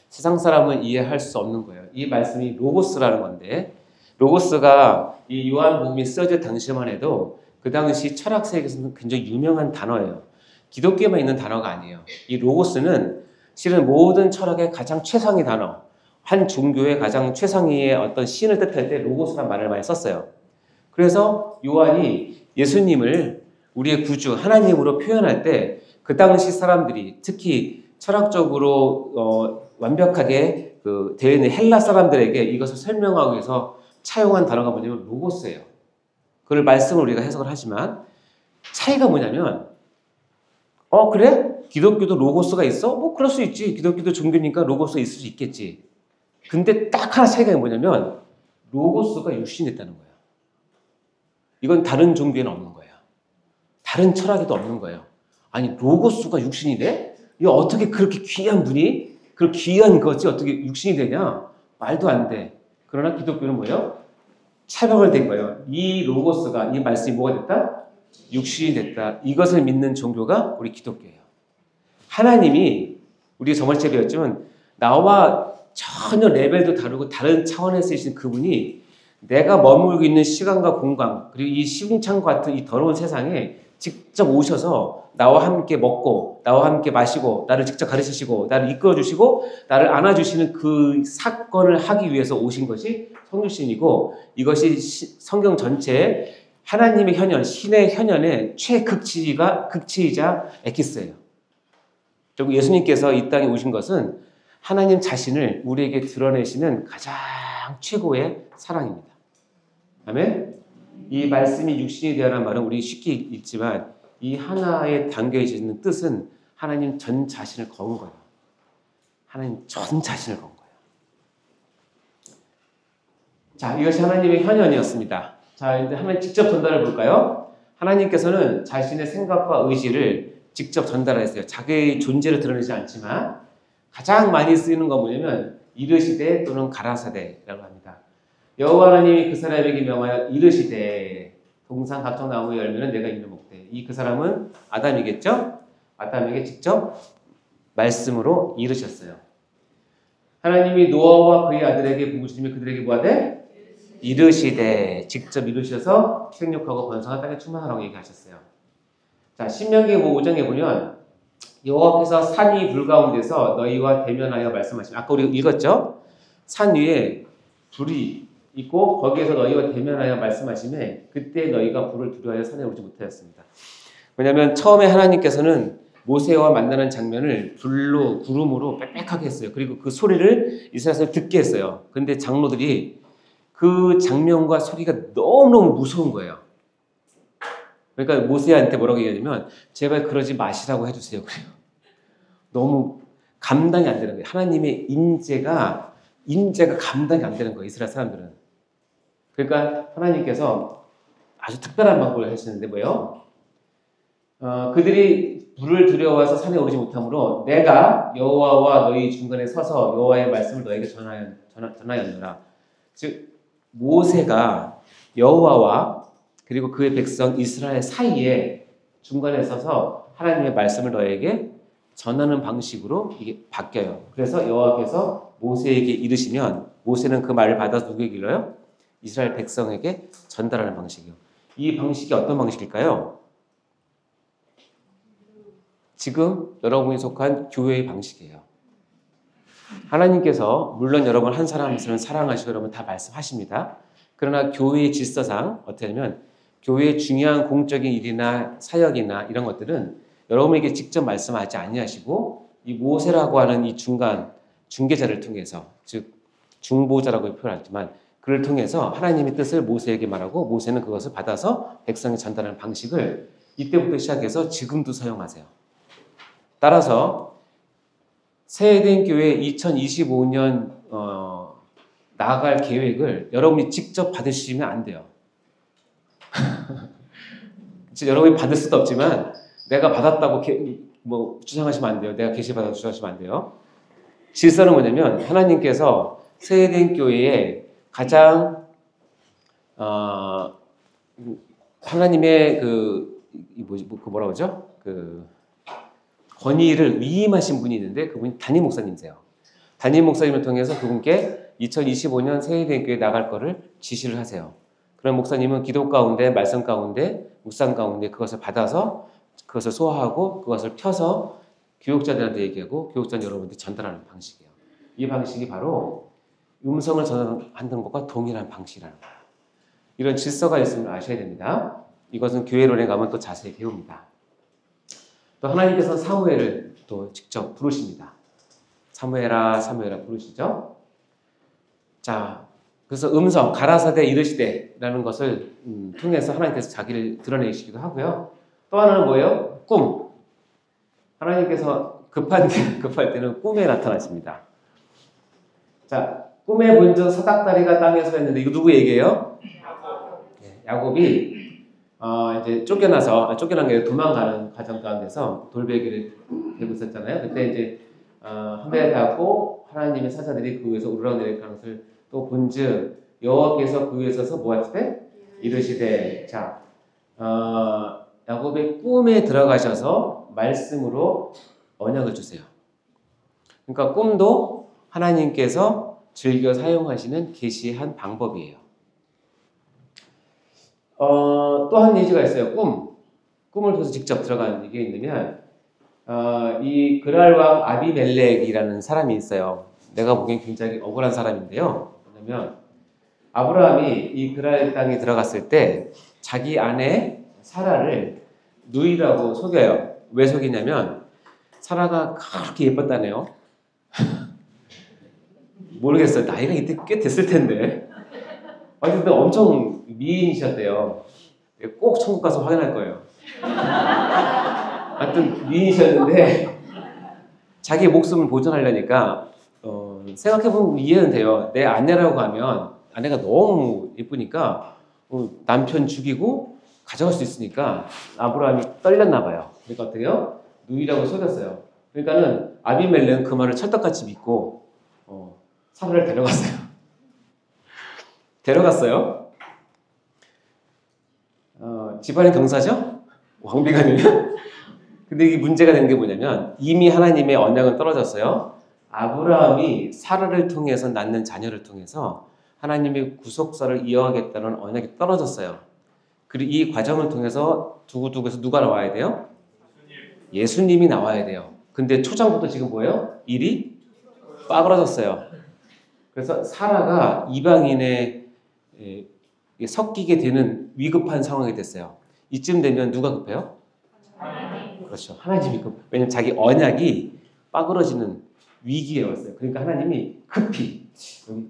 세상 사람은 이해할 수 없는 거예요. 이 말씀이 로고스라는 건데 로고스가 이 요한복음이 쓰여질 당시만 해도 그 당시 철학 세계에서는 굉장히 유명한 단어예요. 기독교에만 있는 단어가 아니에요. 이 로고스는 실은 모든 철학의 가장 최상위 단어, 한 종교의 가장 최상위의 어떤 신을 뜻할 때 로고스란 말을 많이 썼어요. 그래서 요한이 예수님을 우리의 구주 하나님으로 표현할 때 그 당시 사람들이 특히 철학적으로 완벽하게 되어 있는 헬라 사람들에게 이것을 설명하기 위해서 차용한 단어가 뭐냐면 로고스예요. 그걸 말씀을 우리가 해석을 하지만 차이가 뭐냐면 그래? 기독교도 로고스가 있어? 뭐 그럴 수 있지. 기독교도 종교니까 로고스가 있을 수 있겠지. 근데 딱 하나 차이가 뭐냐면 로고스가 육신이 됐다는 거예요. 이건 다른 종교에는 없는 거예요. 다른 철학에도 없는 거예요. 아니 로고스가 육신이 돼? 이거 어떻게 그렇게 귀한 분이 그 귀한 것이 어떻게 육신이 되냐? 말도 안 돼. 그러나 기독교는 뭐예요? 차별을 된 거예요. 이 로고스가 이 말씀이 뭐가 됐다? 육신이 됐다. 이것을 믿는 종교가 우리 기독교예요. 하나님이 우리 저번주에 배웠지만 나와 전혀 레벨도 다르고 다른 차원에서 계신 그분이 내가 머물고 있는 시간과 공간 그리고 이 시궁창과 같은 이 더러운 세상에 직접 오셔서 나와 함께 먹고 나와 함께 마시고 나를 직접 가르치시고 나를 이끌어주시고 나를 안아주시는 그 사건을 하기 위해서 오신 것이 성육신이고 이것이 성경 전체에 하나님의 현현, 신의 현현의 극치이자 엑기스예요. 결국 예수님께서 이 땅에 오신 것은 하나님 자신을 우리에게 드러내시는 가장 최고의 사랑입니다. 아멘? 이 말씀이 육신이 되어라는 말은 우리 쉽게 읽지만 이 하나에 담겨져 있는 뜻은 하나님 전 자신을 거은 거예요. 하나님 전 자신을 거은 거예요. 자, 이것이 하나님의 현현이었습니다. 자, 이제 하나님 직접 전달을 볼까요? 하나님께서는 자신의 생각과 의지를 직접 전달했어요. 자기의 존재를 드러내지 않지만 가장 많이 쓰이는 건 뭐냐면 이르시되 또는 가라사대라고 합니다. 여호와 하나님이 그 사람에게 명하여 이르시되 동산 각종 나무의 열매는 내가 있는 먹되 이 그 사람은 아담이겠죠? 아담에게 직접 말씀으로 이르셨어요. 하나님이 노아와 그의 아들에게 부르시며 그들에게 뭐하되? 이르시되 직접 이르셔서 생육하고 번성한 땅에 충만하라고 얘기하셨어요. 자, 신명기 5장에 보면 여호와께서 산 위 불 가운데서 너희와 대면하여 말씀하시면 아까 우리 읽었죠? 산 위에 불이 있고 거기에서 너희와 대면하여 말씀하시매 그때 너희가 불을 두려워하여 산에 오르지 못하였습니다. 왜냐하면 처음에 하나님께서는 모세와 만나는 장면을 불로 구름으로 빽빽하게 했어요. 그리고 그 소리를 이스라엘 사람이 듣게 했어요. 그런데 장로들이 그 장면과 소리가 너무너무 무서운 거예요. 그러니까 모세한테 뭐라고 얘기하냐면 제발 그러지 마시라고 해주세요. 그래요. 너무 감당이 안 되는 거예요. 하나님의 인재가 감당이 안 되는 거예요. 이스라엘 사람들은. 그러니까 하나님께서 아주 특별한 방법을 하시는데 뭐예요? 그들이 불을 두려워해서 산에 오르지 못하므로 내가 여호와와 너희 중간에 서서 여호와의 말씀을 너에게 전하였노라. 즉 모세가 여호와와 그리고 그의 백성 이스라엘 사이에 중간에 서서 하나님의 말씀을 너에게 전하는 방식으로 이게 바뀌어요. 그래서 여호와께서 모세에게 이르시면 모세는 그 말을 받아서 누구에게 일러요? 이스라엘 백성에게 전달하는 방식이요. 이 방식이 어떤 방식일까요? 지금 여러분이 속한 교회의 방식이에요. 하나님께서 물론 여러분 한 사람 한 사람을 사랑하시고 여러분 다 말씀하십니다. 그러나 교회의 질서상 어떻게 하냐면 교회의 중요한 공적인 일이나 사역이나 이런 것들은 여러분에게 직접 말씀하지 아니하시고 이 모세라고 하는 이 중개자를 통해서 즉 중보자라고 표현하지만 그를 통해서 하나님의 뜻을 모세에게 말하고 모세는 그것을 받아서 백성에 전달하는 방식을 이때부터 시작해서 지금도 사용하세요. 따라서 새에덴 교회 2025년 나아갈 계획을 여러분이 직접 받으시면 안 돼요. 여러분이 받을 수도 없지만 내가 받았다고 주장하시면 안 돼요. 내가 계시받아서 주장하시면 안 돼요. 질서는 뭐냐면 하나님께서 새에덴 교회에 가장 하나님의 뭐라고 하죠? 권위를 위임하신 분이 있는데 그분이 담임 목사님이세요. 담임 목사님을 통해서 그분께 2025년 새해된 교회에 나갈 거를 지시를 하세요. 그런 목사님은 기도 가운데, 말씀 가운데, 묵상 가운데 그것을 받아서 그것을 소화하고 그것을 펴서 교육자들한테 얘기하고 교육자 여러분들이 전달하는 방식이에요. 이 방식이 바로 음성을 전하는 것과 동일한 방식이라는 거예요. 이런 질서가 있음을 아셔야 됩니다. 이것은 교회론에 가면 또 자세히 배웁니다. 또 하나님께서는 사무엘을 또 직접 부르십니다. 사무엘아 부르시죠. 자, 그래서 음성, 가라사대 이르시되라는 것을 통해서 하나님께서 자기를 드러내시기도 하고요. 또 하나는 뭐예요? 꿈. 하나님께서 급할 때는 꿈에 나타나십니다. 자, 꿈에 본적 사닥다리가 땅에 서 있는데 이거 누구 얘기예요? 야곱이 이제 쫓겨난 게 도망가는 과정 가운데서 돌베개를 들고 있었잖아요. 그때 이제 한 배에 닿고 하나님의 사자들이 그 위에서 우러내릴 것을 또 본즉 여호와께서 그 위에 서서 뭐하시되 이르시되 자 야곱의 꿈에 들어가셔서 말씀으로 언약을 주세요. 그러니까 꿈도 하나님께서 즐겨 사용하시는 계시의 한 방법이에요. 또 한 예시가 있어요. 꿈. 꿈을 보서 직접 들어간 얘기가 있냐면 이 그랄 왕 아비멜렉이라는 사람이 있어요. 내가 보기엔 굉장히 억울한 사람인데요. 뭐냐면 아브라함이 이 그랄 땅에 들어갔을 때 자기 아내 사라를 누이라고 속여요. 왜 속이냐면 사라가 그렇게 예뻤다네요. 모르겠어요. 나이가 이때 꽤 됐을 텐데. 근데 엄청 미인이셨대요. 꼭 천국 가서 확인할 거예요. 하여튼 미인이셨는데 자기 목숨을 보존하려니까 생각해보면 이해는 돼요. 내 아내라고 하면 아내가 너무 예쁘니까 남편 죽이고 가져갈 수 있으니까 아브라함이 떨렸나 봐요. 그러니까 어떻게 해요? 누이라고 속였어요. 그러니까는 아비멜렉은 그 말을 찰떡같이 믿고 사라를 데려갔어요. 데려갔어요. 집안의 경사죠? 왕비가되면. 근데 이게 문제가 되는 게 뭐냐면 이미 하나님의 언약은 떨어졌어요. 아브라함이 사라를 통해서 낳는 자녀를 통해서 하나님의 구속사를 이어가겠다는 언약이 떨어졌어요. 그리고 이 과정을 통해서 두고두고해서 누가 나와야 돼요? 예수님이 나와야 돼요. 근데 초장부터 지금 뭐예요? 일이 빠그러졌어요. 그래서 사라가 이방인에 섞이게 되는 위급한 상황이 됐어요. 이쯤 되면 누가 급해요? 그렇죠. 하나님이 급. 왜냐면 자기 언약이 빠그러지는 위기에 왔어요. 그러니까 하나님이 급히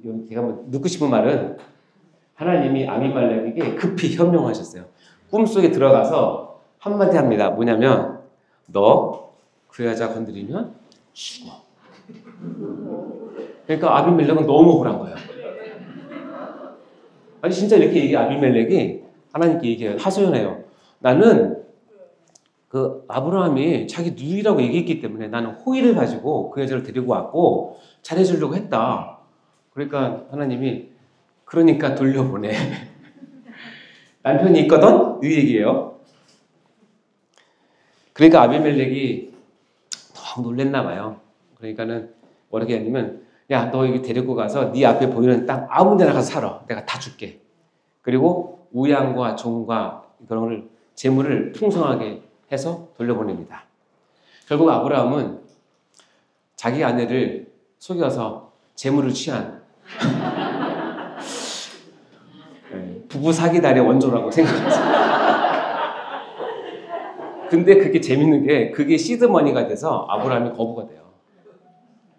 여기 제가 한번 넣고 싶은 말은 하나님이 아비멜렉에게 급히 현명하셨어요. 꿈속에 들어가서 한마디 합니다. 뭐냐면 너 그 여자 건드리면 죽어. 그러니까 아비멜렉은 너무 억울한 거예요. 아니 진짜 이렇게 얘기해. 아비멜렉이 하나님께 얘기해요. 하소연해요. 나는 그 아브라함이 자기 누이라고 얘기했기 때문에 나는 호의를 가지고 그 여자를 데리고 왔고 잘해주려고 했다. 그러니까 하나님이 그러니까 돌려보내. 남편이 있거든? 이 얘기예요. 그러니까 아비멜렉이 너무 놀랬나 봐요. 그러니까는 뭐라고 했냐면 야, 너 여기 데리고 가서 네 앞에 보이는 땅 아무 데나 가서 살아. 내가 다 줄게. 그리고 우양과 종과 그런 걸 재물을 풍성하게 해서 돌려보냅니다. 결국 아브라함은 자기 아내를 속여서 재물을 취한 부부 사기단의 원조라고 생각했어요. 근데 그게 재밌는 게 그게 시드머니가 돼서 아브라함이 거부가 돼요.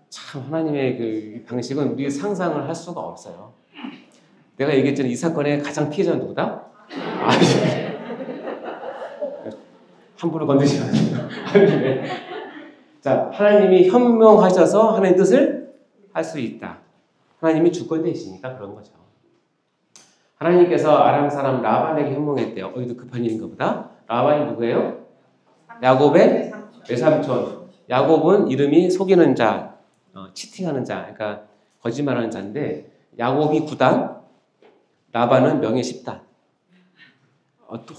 참 하나님의 그 방식은 우리 상상을 할 수가 없어요. 내가 얘기했잖아요. 이 사건의 가장 피해자는 누구다? 함부로 건드시면 안 돼요. 자, 하나님이 현명하셔서 하나님의 뜻을 할 수 있다. 하나님이 주권자이시니까 그런 거죠. 하나님께서 아람 사람 라반에게 현명했대요. 이도 급한 일인가 보다. 라반이 누구예요? 야곱의 외삼촌. 야곱은 이름이 속이는 자, 치팅하는 자, 그러니까 거짓말하는 자인데 야곱이 9단, 라반은 명예 10단.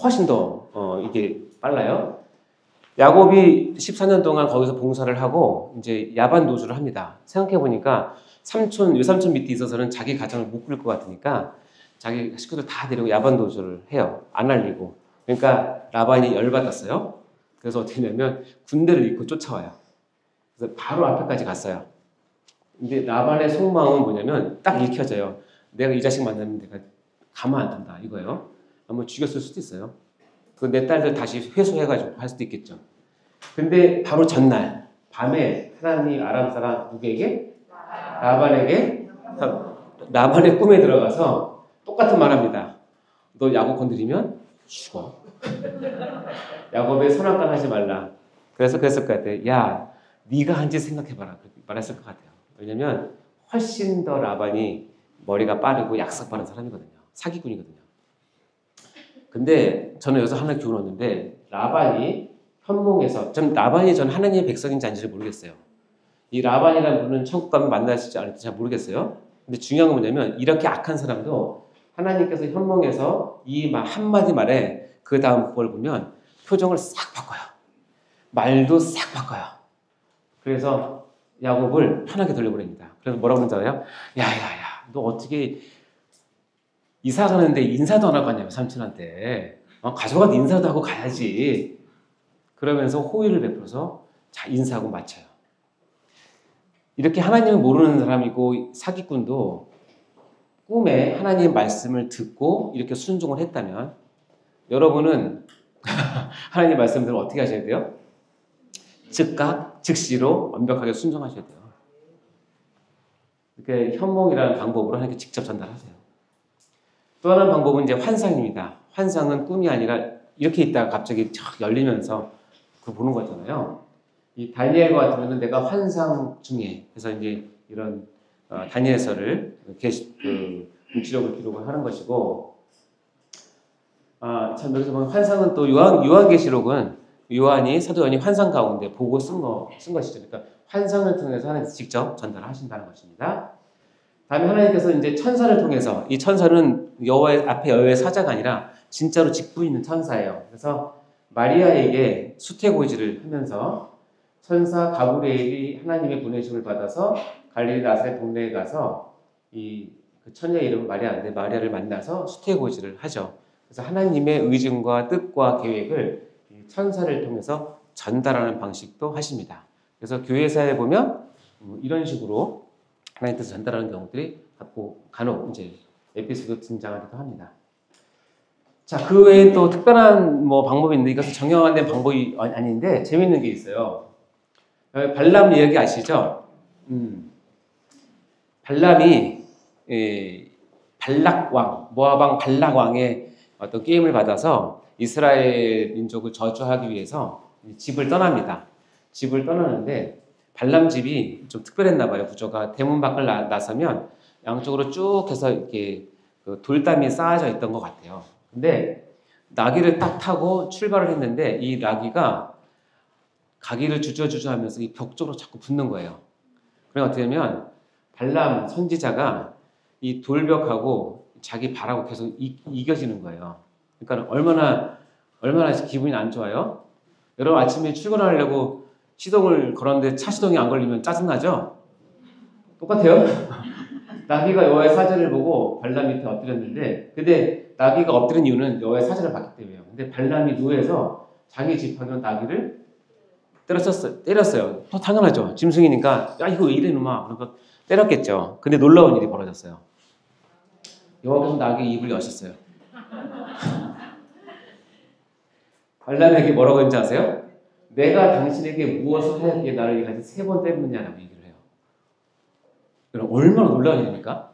훨씬 더 이게 빨라요. 야곱이 14년 동안 거기서 봉사를 하고 이제 야반 노주를 합니다. 생각해 보니까 외삼촌 밑에 있어서는 자기 가정을 못 꾸릴 것 같으니까 자기 식구들 다 데리고 야반 노주를 해요. 안 알리고. 그러니까 라반이 열받았어요. 그래서 어떻게 했냐면 군대를 입고 쫓아와요. 그래서 바로 앞에까지 갔어요. 근데 라반의 속마음은 뭐냐면 딱 읽혀져요. 내가 이 자식 만나면 내가 가만 안 둔다 이거예요. 아마 죽였을 수도 있어요. 그 내 딸들 다시 회수해가지고 할 수도 있겠죠. 근데 바로 전날 밤에 하나님 아람 사람 누구에게? 라반의 꿈에 들어가서 똑같은 말합니다. 너 야곱 건드리면 죽어. 야곱의 선악관 하지 말라. 그래서 그랬을 것 같아요. 야, 네가 한지 생각해봐라. 그렇게 말했을 것 같아요. 왜냐면 훨씬 더 라반이 머리가 빠르고 약삭 빠른 사람이거든요. 사기꾼이거든요. 근데 저는 여기서 하나 교훈 얻는데 라반이 현몽에서 라반이 전 하나님의 백성인지 아닌지 모르겠어요. 이 라반이라는 분은 천국 가면 만나실지 않을지 잘 모르겠어요. 근데 중요한 건 뭐냐면 이렇게 악한 사람도 하나님께서 현몽에서 이 한마디 말에 그 다음 걸 보면 표정을 싹 바꿔요. 말도 싹 바꿔요. 그래서 야곱을 편하게 돌려보냅니다. 그래서 뭐라고 그러잖아요. 야야야, 너 어떻게 이사 가는데 인사도 안 하고 갔냐며 삼촌한테. 가져가도 인사도 하고 가야지. 그러면서 호의를 베풀어서 자 인사하고 마쳐요. 이렇게 하나님을 모르는 사람이고 사기꾼도 꿈에 하나님의 말씀을 듣고 이렇게 순종을 했다면 여러분은 하나님의 말씀들을 어떻게 하셔야 돼요? 즉각, 즉시로 완벽하게 순종하셔야 돼요. 이렇게 현몽이라는 방법으로 하나님께 직접 전달하세요. 또 하나의 방법은 이제 환상입니다. 환상은 꿈이 아니라 이렇게 있다가 갑자기 쫙 열리면서 그거 보는 거잖아요. 이 다니엘과 같으면 내가 환상 중에 그래서 이제 이런 다니엘서를 문지력을 기록을 하는 것이고 참 여기서 보면 환상은 또 요한계시록은 사도 요한이 환상 가운데 보고 쓴 것이죠. 그러니까 환상을 통해서 하나님께서 직접 전달하신다는 것입니다. 다음에 하나님께서 이제 천사를 통해서 이 천사는 여호와의 사자가 아니라 진짜로 직분 있는 천사예요. 그래서 마리아에게 수태고지를 하면서 천사 가브리엘이 하나님의 보내심을 받아서 갈릴리 나사렛 동네에 가서 그 처녀의 이름은 마리아인데 마리아를 만나서 수태고지를 하죠. 그래서 하나님의 의중과 뜻과 계획을 천사를 통해서 전달하는 방식도 하십니다. 그래서 교회사에 보면 이런 식으로 하나님 뜻을 전달하는 경우들이 간혹 이제 에피소드 등장하기도 합니다. 자, 그 외에 또 특별한 방법이 있는데 이것은 정형화된 방법이 아닌데 재밌는 게 있어요. 발람 이야기 아시죠? 발람이 발락왕, 모압왕 발락왕의 어떤 게임을 받아서 이스라엘 민족을 저주하기 위해서 집을 떠납니다. 집을 떠나는데 발람 집이 좀 특별했나 봐요. 구조가 대문 밖을 나서면 양쪽으로 쭉 해서 이렇게 돌담이 쌓아져 있던 것 같아요. 근데 나귀를 딱 타고 출발을 했는데 이 나귀가 가기를 주저주저 하면서 이 벽 쪽으로 자꾸 붙는 거예요. 그러니까 어떻게 되면 발람 선지자가 이 돌벽하고 자기 발하고 계속 이겨지는 거예요. 그러니까 얼마나 기분이 안 좋아요? 여러분 아침에 출근하려고 시동을 걸었는데 차 시동이 안 걸리면 짜증나죠? 똑같아요. 나귀가 여호와의 사자를 보고 발람 밑에 엎드렸는데 근데 나귀가 엎드린 이유는 여호와의 사자를 봤기 때문이에요. 근데 발람이 누워서 자기 집하면 나귀를 때렸어요. 또 당연하죠. 짐승이니까 야 이거 왜 이래 놈아. 그러니까 때렸겠죠. 근데 놀라운 일이 벌어졌어요. 여호와께서 나귀의 입을 여셨어요. 발람에게 뭐라고 했는지 아세요? 내가 당신에게 무엇을 하였기에 나를 이같이 3번 때렸느냐라고 얘기를 해요. 그럼 얼마나 놀라운 일입니까?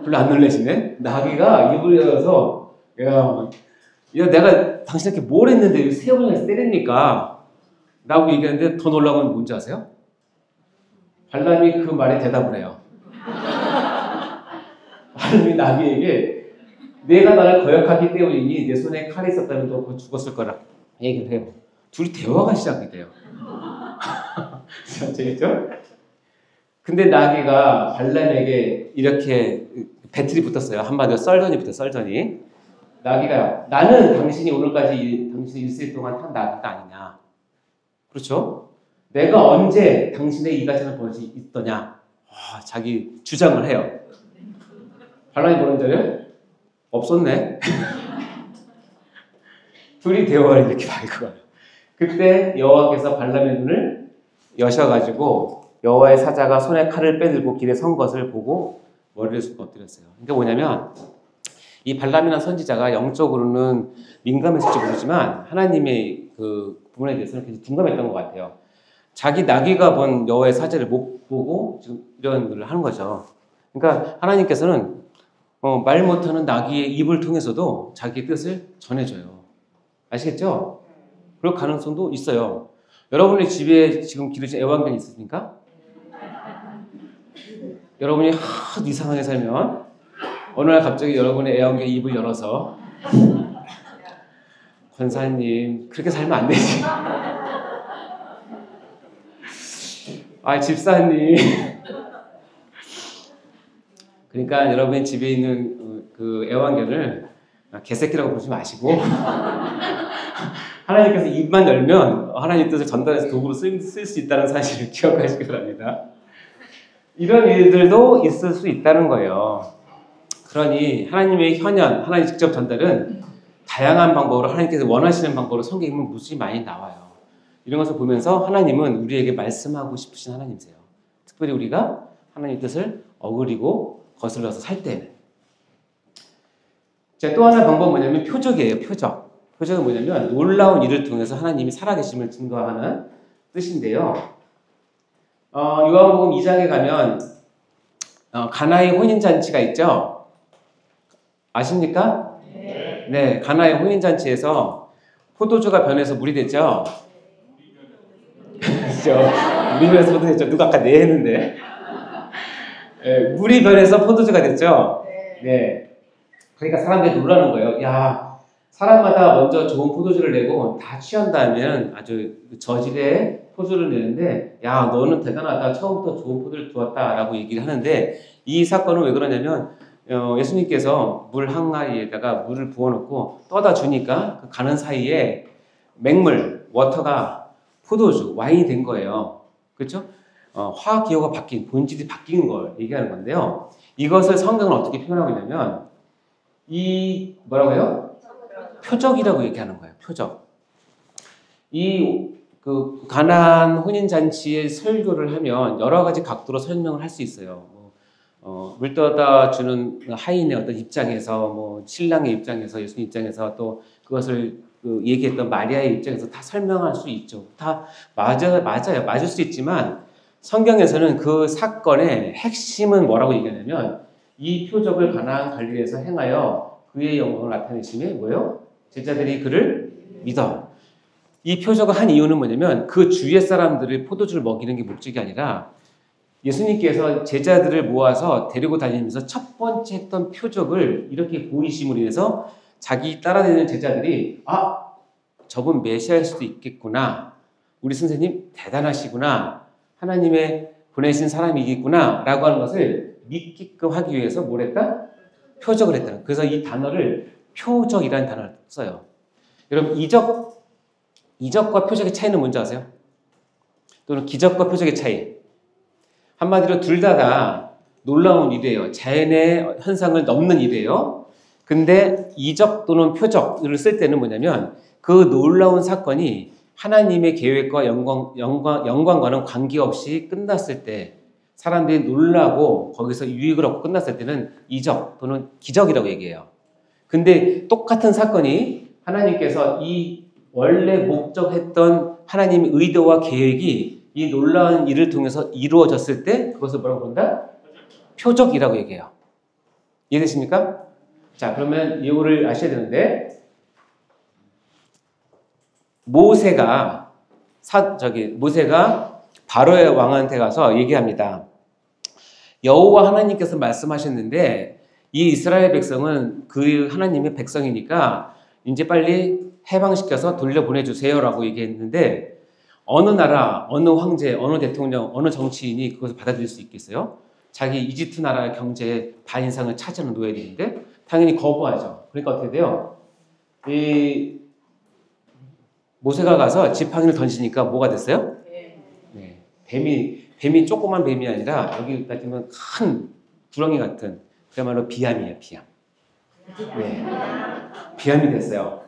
별로 안 놀라시네? 나귀가 입을 열어서 야 내가 당신에게 뭘 했는데 3번이나 때립니까? 라고 얘기하는데 더 놀라운 건 뭔지 아세요? 발람이 그 말에 대답을 해요. 발람이 나귀에게 내가 나를 거역하기 때문이니 내 손에 칼이 있었다면 너 죽었을 거라 얘기를 해요. 둘이 대화가 시작이 돼요. 재밌죠? 근데 나귀가 발람에게 이렇게 배틀이 붙었어요. 한마디로 썰전이 붙어요. 썰전이. 나귀가 나는 당신이 오늘까지 당신의 일생 동안 탄 나귀가 아니냐. 그렇죠? 내가 언제 당신의 이같이 하는 버릇이 있더냐. 자기 주장을 해요. 발람이 뭐라는 줄 알아요? 없었네. 둘이 대화를 이렇게 밝고 가요. 그때 여호와께서 발람의 눈을 여셔가지고 여호와의 사자가 손에 칼을 빼들고 길에 선 것을 보고 머리를 숙여 엎드렸어요. 그러니까 뭐냐면 이 발람이라는 선지자가 영적으로는 민감했을지 모르지만 하나님의 그 부분에 대해서는 굉장히 둔감했던 것 같아요. 자기 나귀가 본 여호와의 사자를 못 보고 지금 이런 일을 하는 거죠. 그러니까 하나님께서는 말 못하는 나귀의 입을 통해서도 자기의 뜻을 전해줘요. 아시겠죠? 그럴 가능성도 있어요. 여러분의 집에 지금 기르신 애완견이 있으십니까? 여러분이 하도 이상하게 살면 어느 날 갑자기 여러분의 애완견 입을 열어서 권사님 그렇게 살면 안 되지. 집사님. 그러니까 여러분의 집에 있는 그 애완견을 개새끼라고 부르지 마시고 하나님께서 입만 열면 하나님 뜻을 전달해서 도구로 쓸 수 있다는 사실을 기억하시기 바랍니다. 이런 일들도 있을 수 있다는 거예요. 그러니 하나님의 현현, 하나님 직접 전달은 다양한 방법으로 하나님께서 원하시는 방법으로 성경에 무수히 많이 나와요. 이런 것을 보면서 하나님은 우리에게 말씀하고 싶으신 하나님이세요. 특별히 우리가 하나님의 뜻을 어그리고 거슬러서 살 때는. 자, 또 하나 방법은 뭐냐면 표적이에요. 표적. 표적은 뭐냐면 놀라운 일을 통해서 하나님이 살아계심을 증거하는 뜻인데요. 요한복음 2장에 가면 가나의 혼인잔치가 있죠. 아십니까? 네, 가나의 혼인잔치에서 포도주가 변해서 물이 됐죠. 그렇죠. 물이 변해서 포도주가 됐죠. 누가 아까 네 했는데. 네, 물이 변해서 포도주가 됐죠. 네. 그러니까 사람들이 놀라는 거예요. 야, 사람마다 먼저 좋은 포도주를 내고 다 취한 다음에는 아주 저질의 포도주를 내는데, 야, 너는 대단하다. 처음부터 좋은 포도를 두었다라고 얘기를 하는데, 이 사건은 왜 그러냐면 예수님께서 물 항아리에다가 물을 부어놓고 떠다 주니까 그 가는 사이에 맹물, 워터가 포도주, 와인이 된 거예요. 그렇죠? 화학 기호가 바뀐, 본질이 바뀐 걸 얘기하는 건데요. 이것을 성경은 어떻게 표현하고 있냐면 이 뭐라고 해요? 표적이라고 얘기하는 거예요. 표적. 그 가나안 혼인 잔치의 설교를 하면 여러 가지 각도로 설명을 할 수 있어요. 물 떠다 주는 하인의 어떤 입장에서, 뭐 신랑의 입장에서, 예수님 입장에서, 또 그것을 얘기했던 마리아의 입장에서 다 설명할 수 있죠. 다 맞아요. 맞을 수 있지만 성경에서는 그 사건의 핵심은 뭐라고 얘기하냐면 이 표적을 가나안 갈릴리에서 행하여 그의 영광을 나타내심에 뭐예요? 제자들이 그를 믿어. 이 표적을 한 이유는 뭐냐면 그 주위의 사람들을 포도주를 먹이는 게 목적이 아니라 예수님께서 제자들을 모아서 데리고 다니면서 첫 번째 했던 표적을 이렇게 보이심으로 인해서 자기 따라다니는 제자들이 저분 메시아일 수도 있겠구나. 우리 선생님 대단하시구나. 하나님의 보내신 사람이겠구나. 라고 하는 것을 믿게끔 하기 위해서 뭘 했다? 표적을 했다. 그래서 이 단어를 표적이라는 단어를 써요. 여러분 이적과 표적의 차이는 뭔지 아세요? 또는 기적과 표적의 차이. 한마디로 둘 다 놀라운 일이에요. 자연의 현상을 넘는 일이에요. 근데 이적 또는 표적을 쓸 때는 뭐냐면 그 놀라운 사건이 하나님의 계획과 영광과는 관계없이 끝났을 때 사람들이 놀라고 거기서 유익을 얻고 끝났을 때는 이적 또는 기적이라고 얘기해요. 근데 똑같은 사건이 하나님께서 이 원래 목적했던 하나님의 의도와 계획이 이 놀라운 일을 통해서 이루어졌을 때 그것을 뭐라고 부른다? 표적이라고 얘기해요. 이해되십니까? 자, 그러면 이거를 아셔야 되는데 모세가 바로의 왕한테 가서 얘기합니다. 여호와 하나님께서 말씀하셨는데 이 이스라엘 백성은 그 하나님의 백성이니까 이제 빨리 해방시켜서 돌려보내주세요라고 얘기했는데 어느 나라, 어느 황제, 어느 대통령, 어느 정치인이 그것을 받아들일 수 있겠어요? 자기 이집트 나라의 경제의 반이상을 차지하는 노예들인데 당연히 거부하죠. 그러니까 어떻게 돼요? 이 모세가 가서 지팡이를 던지니까 뭐가 됐어요? 네. 뱀이 조그만 뱀이 아니라 여기 따지면 큰 구렁이 같은 그야말로 비암이에요. 비암. 네. 비암이 됐어요.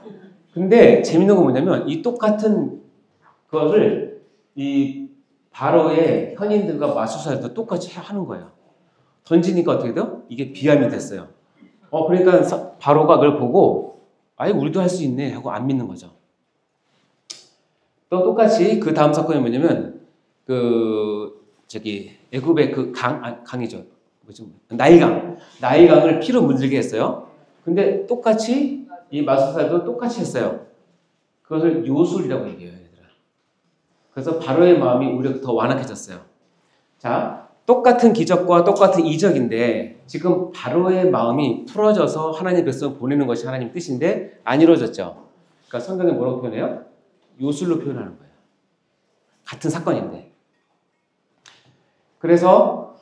근데 재밌는 건 뭐냐면 이 똑같은 그것을 이 바로의 현인들과 마술사들도 똑같이 하는 거예요. 던지니까 어떻게 돼요? 이게 비암이 됐어요. 그러니까 바로가 그걸 보고 우리도 할 수 있네 하고 안 믿는 거죠. 또 똑같이 그 다음 사건이 뭐냐면 애굽의 강이죠. 나일강을 피로 물들게 했어요. 근데 똑같이 이 마술사도 똑같이 했어요. 그것을 요술이라고 얘기해요, 얘들아. 그래서 바로의 마음이 오히려 더 완악해졌어요. 자, 똑같은 기적과 똑같은 이적인데 지금 바로의 마음이 풀어져서 하나님 백성을 보내는 것이 하나님 뜻인데 안 이루어졌죠. 그러니까 성경에 뭐라고 표현해요? 요술로 표현하는 거예요. 같은 사건인데. 그래서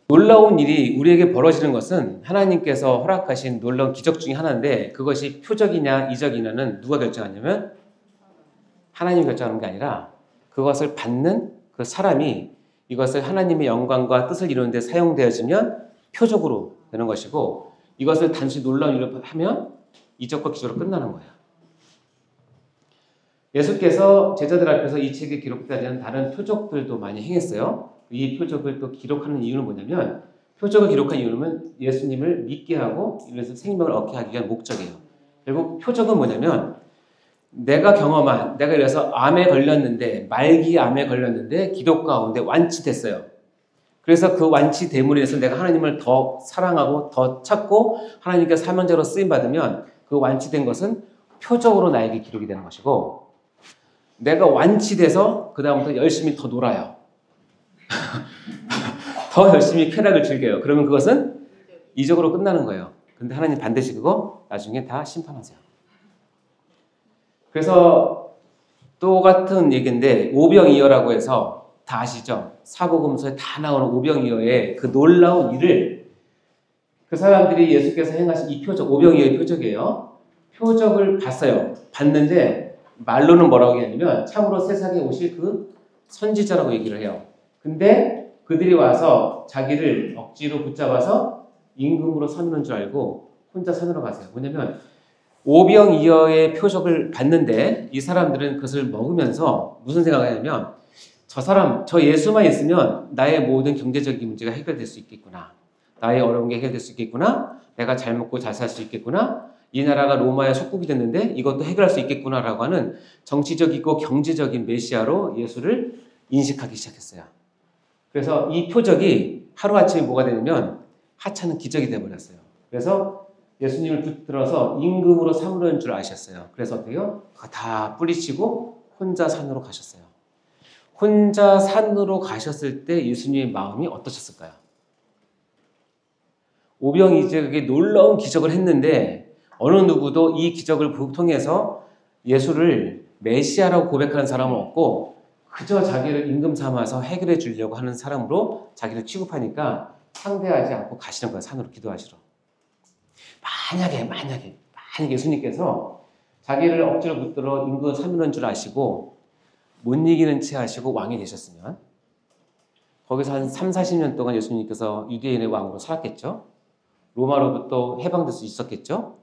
놀라운 일이 우리에게 벌어지는 것은 하나님께서 허락하신 놀라운 기적 중에 하나인데 그것이 표적이냐 이적이냐는 누가 결정하냐면 하나님이 결정하는 게 아니라 그것을 받는 그 사람이 이것을 하나님의 영광과 뜻을 이루는 데 사용되어지면 표적으로 되는 것이고 이것을 단순히 놀라운 일로 하면 이적과 기적으로 끝나는 거예요. 예수께서 제자들 앞에서 이 책에 기록되지 않은 다른 표적들도 많이 행했어요. 이 표적을 또 기록하는 이유는 뭐냐면 표적을 기록한 이유는 예수님을 믿게 하고 이래서 생명을 얻게 하기 위한 목적이에요. 결국 표적은 뭐냐면 내가 경험한, 내가 이래서 암에 걸렸는데, 말기 암에 걸렸는데 기도 가운데 완치됐어요. 그래서 그 완치됨으로 해서 내가 하나님을 더 사랑하고 더 찾고 하나님께 사명자로 쓰임받으면 그 완치된 것은 표적으로 나에게 기록이 되는 것이고, 내가 완치돼서 그 다음부터 열심히 더 놀아요. 더 열심히 쾌락을 즐겨요. 그러면 그것은 이적으로 끝나는 거예요. 근데 하나님 반드시 그거 나중에 다 심판하세요. 그래서 똑같은 얘기인데 오병이어라고 해서 다 아시죠? 사복음서에 다 나오는 오병이어의 그 놀라운 일을 그 사람들이 예수께서 행하신 이 표적, 오병이어의 표적이에요. 표적을 봤어요. 봤는데 말로는 뭐라고 얘기하냐면 참으로 세상에 오실 그 선지자라고 얘기를 해요. 근데 그들이 와서 자기를 억지로 붙잡아서 임금으로 삼는 줄 알고 혼자 산으로 가세요. 뭐냐면 오병이어의 표적을 봤는데 이 사람들은 그것을 먹으면서 무슨 생각을 하냐면 저 예수만 있으면 나의 모든 경제적인 문제가 해결될 수 있겠구나. 나의 어려운 게 해결될 수 있겠구나. 내가 잘 먹고 잘 살 수 있겠구나. 이 나라가 로마의 속국이 됐는데 이것도 해결할 수 있겠구나라고 하는 정치적이고 경제적인 메시아로 예수를 인식하기 시작했어요. 그래서 이 표적이 하루아침에 뭐가 되냐면 하찮은 기적이 되어버렸어요. 그래서 예수님을 붙들어서 임금으로 삼으려는 줄 아셨어요. 그래서 어때요? 다 뿌리치고 혼자 산으로 가셨어요. 혼자 산으로 가셨을 때 예수님의 마음이 어떠셨을까요? 오병이어에게 놀라운 기적을 했는데 어느 누구도 이 기적을 통해서 예수를 메시아라고 고백하는 사람은 없고 그저 자기를 임금 삼아서 해결해 주려고 하는 사람으로 자기를 취급하니까 상대하지 않고 가시는 거예요. 산으로 기도하시러. 만약에 예수님께서 자기를 억지로 붙들어 임금 삼는 줄 아시고 못 이기는 채 하시고 왕이 되셨으면 거기서 한 3, 40년 동안 예수님께서 유대인의 왕으로 살았겠죠. 로마로부터 해방될 수 있었겠죠.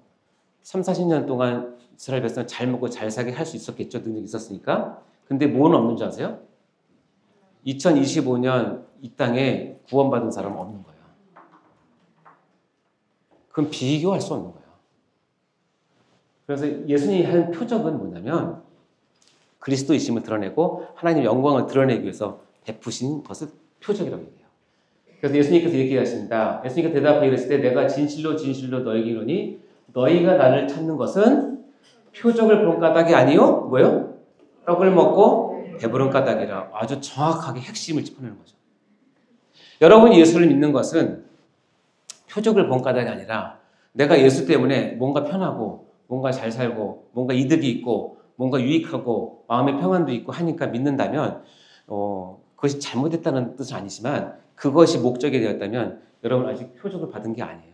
3, 40년 동안 이스라엘 백성 잘 먹고 잘 살게 할 수 있었겠죠. 능력이 있었으니까. 근데 뭐는 없는 줄 아세요? 2025년 이 땅에 구원받은 사람은 없는 거예요. 그럼 비교할 수 없는 거예요. 그래서 예수님이 한 표적은 뭐냐면 그리스도이심을 드러내고 하나님의 영광을 드러내기 위해서 베푸신 것을 표적이라고 얘기해요. 그래서 예수님께서 이렇게 하십니다. 예수님께서 대답하여 이르시되 내가 진실로 너에게 이르노니 너희가 나를 찾는 것은 표적을 본 까닭이 아니요 뭐요? 떡을 먹고 배부른 까닭이라. 아주 정확하게 핵심을 짚어내는 거죠. 여러분이 예수를 믿는 것은 표적을 본 까닭이 아니라 내가 예수 때문에 뭔가 편하고 뭔가 잘 살고 뭔가 이득이 있고 뭔가 유익하고 마음의 평안도 있고 하니까 믿는다면 그것이 잘못됐다는 뜻은 아니지만 그것이 목적이 되었다면 여러분 아직 표적을 받은 게 아니에요.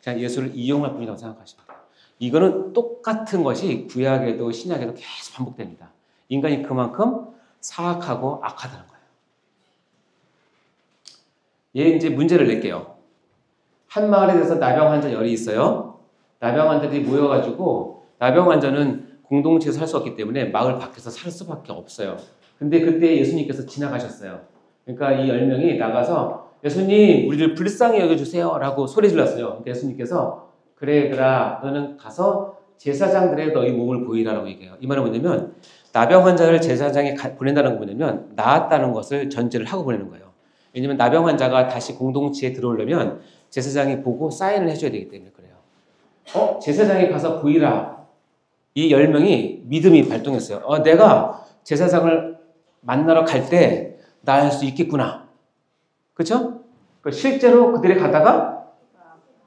그냥 예수를 이용할 뿐이라고 생각하시면 돼요. 이거는 똑같은 것이 구약에도 신약에도 계속 반복됩니다. 인간이 그만큼 사악하고 악하다는 거예요. 얘 이제 문제를 낼게요. 한 마을에 대해서 나병 환자 열이 있어요. 나병 환자들이 모여가지고 나병 환자는 공동체에서 살 수 없기 때문에 마을 밖에서 살 수밖에 없어요. 근데 그때 예수님께서 지나가셨어요. 그러니까 이 10명이 나가서 예수님 우리를 불쌍히 여겨주세요 라고 소리 질렀어요. 그러니까 예수님께서 그래라 너는 가서 제사장들의 너희 몸을 보이라라고 얘기해요. 이 말은 뭐냐면 나병 환자를 제사장에 보낸다는 건 뭐냐면 나았다는 것을 전제를 하고 보내는 거예요. 왜냐면 나병 환자가 다시 공동체에 들어오려면 제사장이 보고 사인을 해줘야 되기 때문에 그래요. 제사장에 가서 보이라. 이 10명이 믿음이 발동했어요. 내가 제사장을 만나러 갈 때 나을 수 있겠구나. 그렇죠? 실제로 그들이 가다가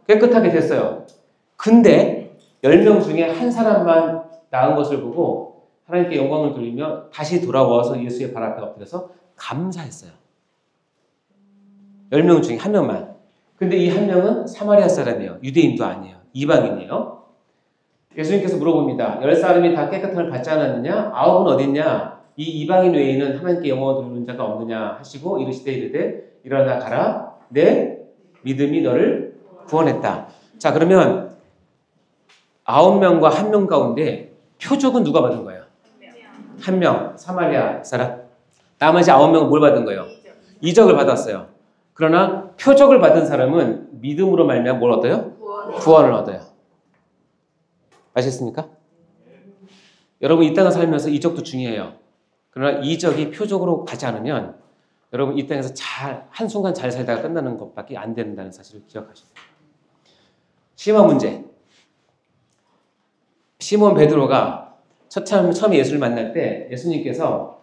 깨끗하게 됐어요. 근데 10명 중에 한 사람만 나은 것을 보고 하나님께 영광을 돌리며 다시 돌아와서 예수의 발 앞에 엎드려서 감사했어요. 10명 중에 한 명만. 근데 이 한 명은 사마리아 사람이에요. 유대인도 아니에요. 이방인이에요. 예수님께서 물어봅니다. 10사람이 다 깨끗함을 받지 않았느냐? 9은 어딨냐? 이 이방인 외에는 하나님께 영광을 돌리는 자가 없느냐 하시고 이르시되 이르되 일어나 가라. 내 믿음이 너를 구원했다. 자, 그러면 9명과 1명 가운데 표적은 누가 받은 거예요? 1명, 사마리아 사람. 나머지 9명은 뭘 받은 거예요? 이적을 받았어요. 그러나 표적을 받은 사람은 믿음으로 말미암아 뭘 얻어요? 구원을 얻어요. 아셨습니까? 여러분 이 땅을 살면서 이적도 중요해요. 그러나 이적이 표적으로 가지 않으면 여러분 이 땅에서 한순간 잘 살다가 끝나는 것밖에 안 된다는 사실을 기억하셔야 돼요. 시몬 문제. 시몬 베드로가 처음에 예수를 만날 때 예수님께서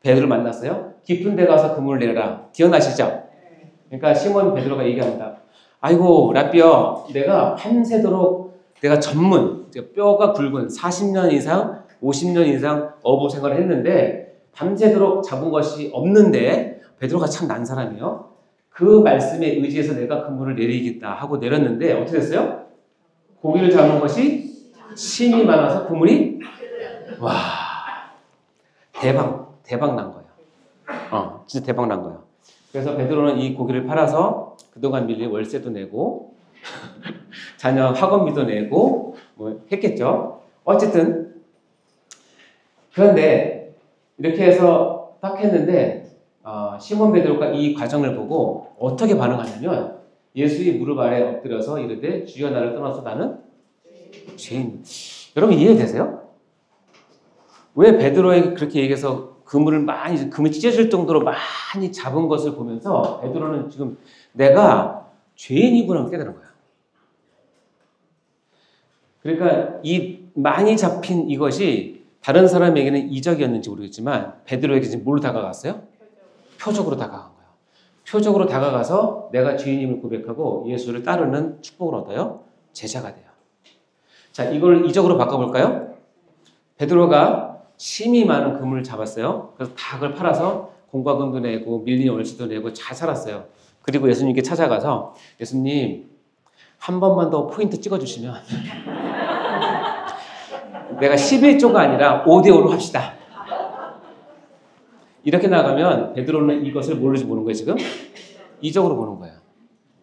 베드로를 만났어요. 깊은 데 가서 그물을 내려라. 기억나시죠? 그러니까 시몬 베드로가 얘기합니다. 아이고 라삐어, 내가 밤새도록 내가 뼈가 굵은 40년 이상 50년 이상 어부 생활을 했는데 밤새도록 잡은 것이 없는데, 베드로가 참 난 사람이에요. 그 말씀에 의지해서 내가 그물을 내리겠다 하고 내렸는데 어떻게 됐어요? 고기를 잡는 것이 심이 많아서 그물이 와, 대박 난 거예요. 진짜 대박 난 거예요. 그래서 베드로는 이 고기를 팔아서 그동안 밀린 월세도 내고 자녀 학원비도 내고 뭐 했겠죠. 어쨌든 그런데 이렇게 해서 딱 했는데 시몬 베드로가 이 과정을 보고 어떻게 반응하냐면 예수의 무릎 아래 엎드려서 이르되 주여 나를 떠나서 나는 죄인. 여러분 이해되세요? 왜 베드로에게 그렇게 얘기해서 그물을 찢어질 정도로 많이 잡은 것을 보면서 베드로는 지금 내가 죄인이구나 깨달은 거야. 그러니까 이 많이 잡힌 이것이 다른 사람에게는 이적이었는지 모르겠지만 베드로에게 지금 뭘로 다가갔어요? 표적으로 다가간 거예요. 표적으로 다가가서 내가 죄인임을 고백하고 예수를 따르는 축복을 얻어요. 제자가 돼요. 자, 이걸 이적으로 바꿔볼까요? 베드로가 심이 많은 그물을 잡았어요. 그래서 다 그걸 팔아서 공과 금도 내고 밀린 월세도 내고 잘 살았어요. 그리고 예수님께 찾아가서 예수님 한 번만 더 포인트 찍어주시면 내가 11조가 아니라 5대5로 합시다. 이렇게 나가면 베드로는 이것을 모르지 보는 거예요. 지금 이적으로 보는 거예요.